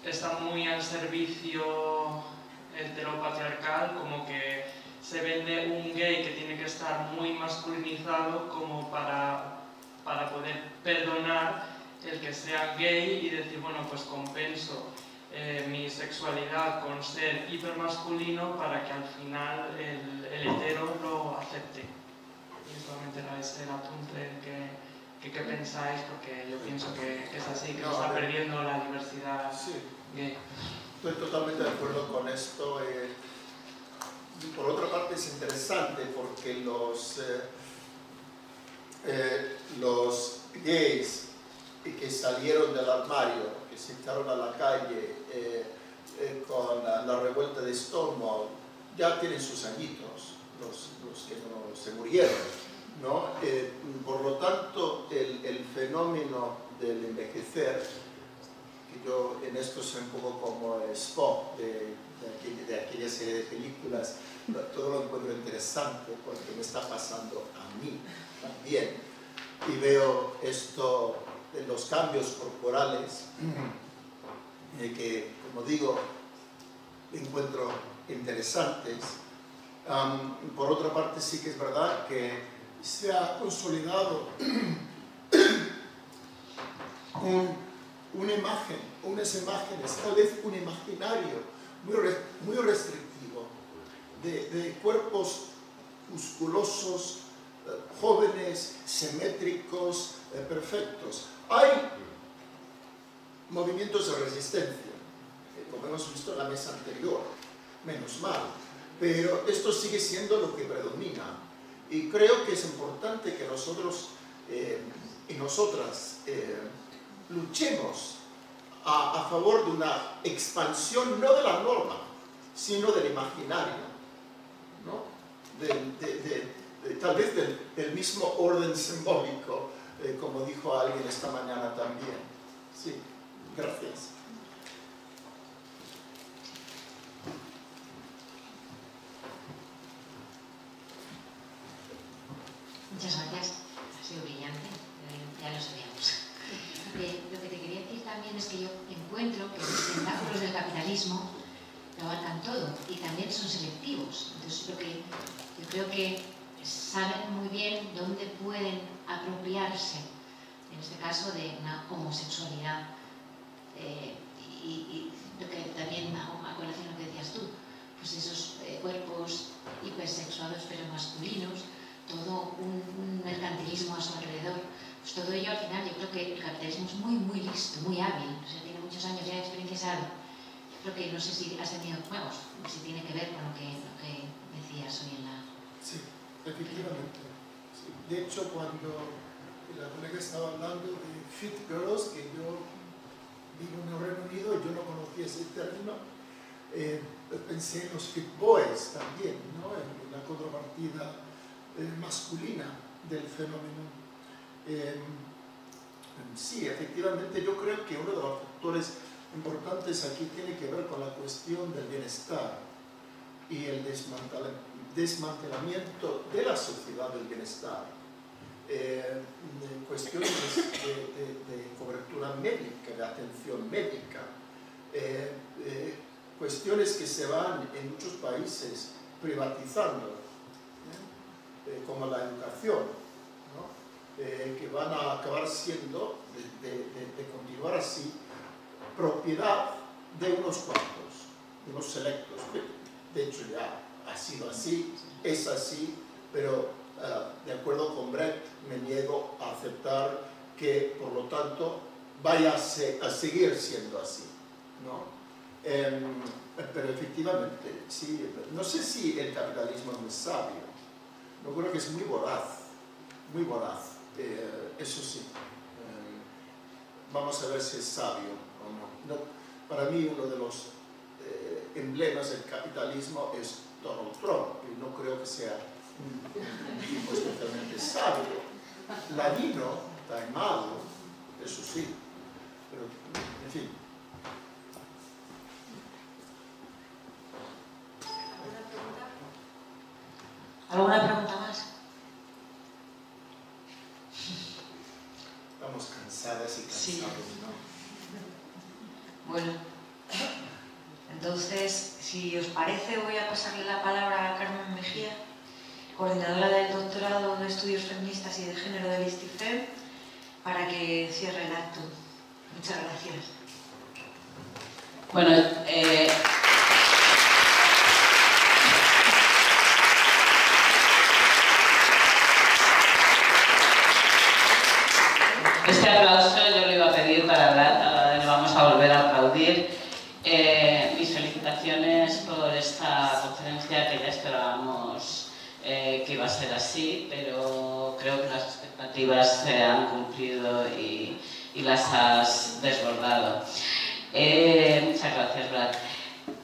está muy al servicio heteropatriarcal, como que se vende un gay que tiene que estar muy masculinizado como para poder perdonar el que sea gay y decir, bueno, pues compenso mi sexualidad con ser hipermasculino para que al final el hetero lo acepte. Y solamente era ese el apunte que pensáis, porque yo pienso que es así, que se está perdiendo la diversidad gay. Estoy totalmente de acuerdo con esto. Por otra parte es interesante porque los gays que salieron del armario, que se echaron a la calle con la revuelta de Stonewall, ya tienen sus añitos, los que no se murieron, ¿no? Por lo tanto, el fenómeno del envejecer, que yo en esto soy un poco como Spock de aquella serie de películas, todo lo encuentro interesante porque me está pasando a mí también. Y veo esto de los cambios corporales que, como digo, encuentro interesantes. Por otra parte, sí que es verdad que se ha consolidado una imagen, unas imágenes, tal vez un imaginario muy restrictivo de cuerpos musculosos, jóvenes, simétricos, perfectos. Hay movimientos de resistencia, como hemos visto en la mesa anterior, menos mal, pero esto sigue siendo lo que predomina. Y creo que es importante que nosotros y nosotras luchemos a favor de una expansión, no de la norma, sino del imaginario, ¿no? Tal vez del mismo orden simbólico, como dijo alguien esta mañana también. Sí, gracias. Muchas gracias, ha sido brillante, ya lo sabíamos. Lo que te quería decir también es que yo encuentro que los tentáculos del capitalismo lo abarcan todo y también son selectivos. Entonces yo creo que saben muy bien dónde pueden apropiarse, en este caso, de una homosexualidad. Y lo que también a colación lo que decías tú, pues esos cuerpos hipersexuados pero masculinos, todo un mercantilismo a su alrededor, pues todo ello al final yo creo que el capitalismo es muy listo, muy hábil, o sea, tiene muchos años ya de experiencia, sabe. Yo creo que no sé si has tenido juegos, si tiene que ver con lo que decías hoy en la... Sí, efectivamente. Sí. De hecho, cuando la colega estaba hablando de fit girls, que yo vivo en el Reino Unido y yo no conocía ese término, pensé en los fit boys también, ¿no? En la contrapartida masculina del fenómeno. Sí, efectivamente, yo creo que uno de los factores importantes aquí tiene que ver con la cuestión del bienestar y el desmantelamiento de la sociedad del bienestar. Cuestiones de cobertura médica, de atención médica, cuestiones que se van en muchos países privatizando, como la educación, ¿no? Que van a acabar siendo, de continuar así, propiedad de unos cuantos, de unos selectos. De hecho ya ha sido así, es así, pero de acuerdo con Brecht me niego a aceptar que, por lo tanto, vaya a seguir siendo así, ¿no? Pero efectivamente, sí, no sé si el capitalismo es muy sabio. Yo creo que es muy voraz, eso sí. Vamos a ver si es sabio o no. Para mí uno de los emblemas del capitalismo es Donald Trump, y no creo que sea un tipo especialmente sabio. Ladino, taimado, eso sí, pero en fin. ¿Alguna pregunta más? Estamos cansadas y cansados, Sí. ¿no? Bueno, entonces, si os parece, voy a pasarle la palabra a Carmen Mejía, coordinadora del doctorado de Estudios Feministas y de Género del ISTIFEM, para que cierre el acto. Muchas gracias. Bueno, este aplauso yo lo iba a pedir para hablar, ahora le vamos a volver a aplaudir. Mis felicitaciones por esta conferencia, que ya esperábamos que iba a ser así, pero creo que las expectativas se han cumplido y las has desbordado. Muchas gracias, Brad.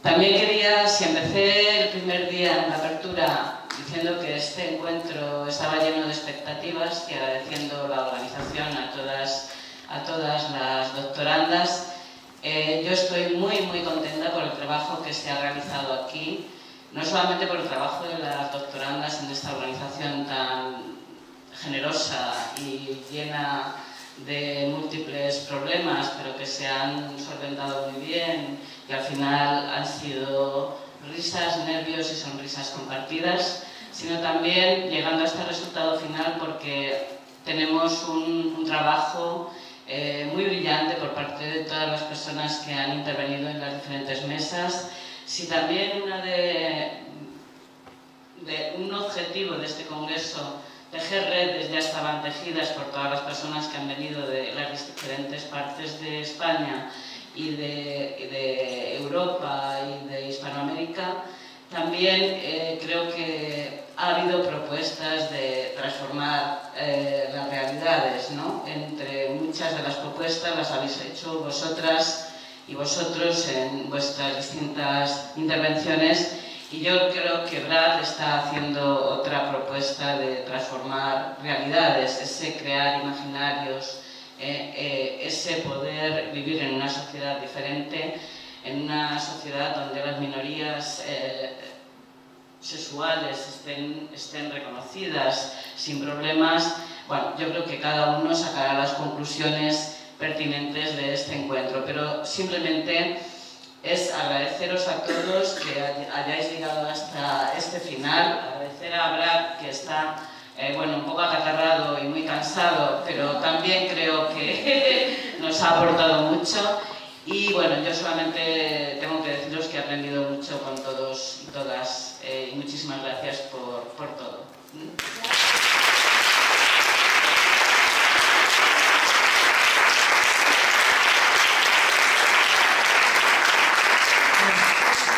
También quería, si empecé el primer día en la apertura diciendo que este encuentro estaba lleno de expectativas y agradeciendo la organización a todas las doctorandas. Yo estoy muy contenta por el trabajo que se ha realizado aquí, no solamente por el trabajo de las doctorandas en esta organización tan generosa y llena de múltiples problemas, pero que se han solventado muy bien y al final han sido risas, nervios y sonrisas compartidas, sino también llegando a este resultado final porque tenemos un trabajo muy brillante por parte de todas las personas que han intervenido en las diferentes mesas. Si también un objetivo de este congreso, tejer redes, ya estaban tejidas por todas las personas que han venido de las diferentes partes de España y de Europa y de Hispanoamérica, también creo que ha habido propuestas de transformar las realidades, ¿no? Entre muchas de las propuestas las habéis hecho vosotras y vosotros en vuestras distintas intervenciones, y yo creo que Brad está haciendo otra propuesta de transformar realidades, ese crear imaginarios, ese poder vivir en una sociedad diferente, en una sociedad donde las minorías sexuales estén reconocidas sin problemas. Bueno, yo creo que cada uno sacará las conclusiones pertinentes de este encuentro, pero simplemente es agradeceros a todos que hayáis llegado hasta este final, agradecer a Brad, que está bueno, un poco acatarrado y muy cansado, pero también creo que nos ha aportado mucho. Y bueno, yo solamente tengo que deciros que he aprendido mucho con todos y todas, y muchísimas gracias por todo.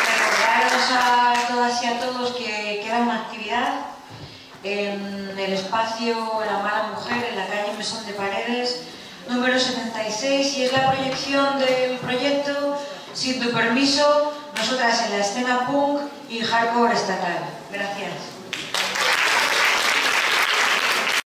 Recordaros a todas y a todos que queda una actividad en el espacio La Mala Mujer, en la calle Mesón de Paredes, número 76, y es la proyección del proyecto Sin tu permiso, nosotras en la escena punk y hardcore estatal. Gracias.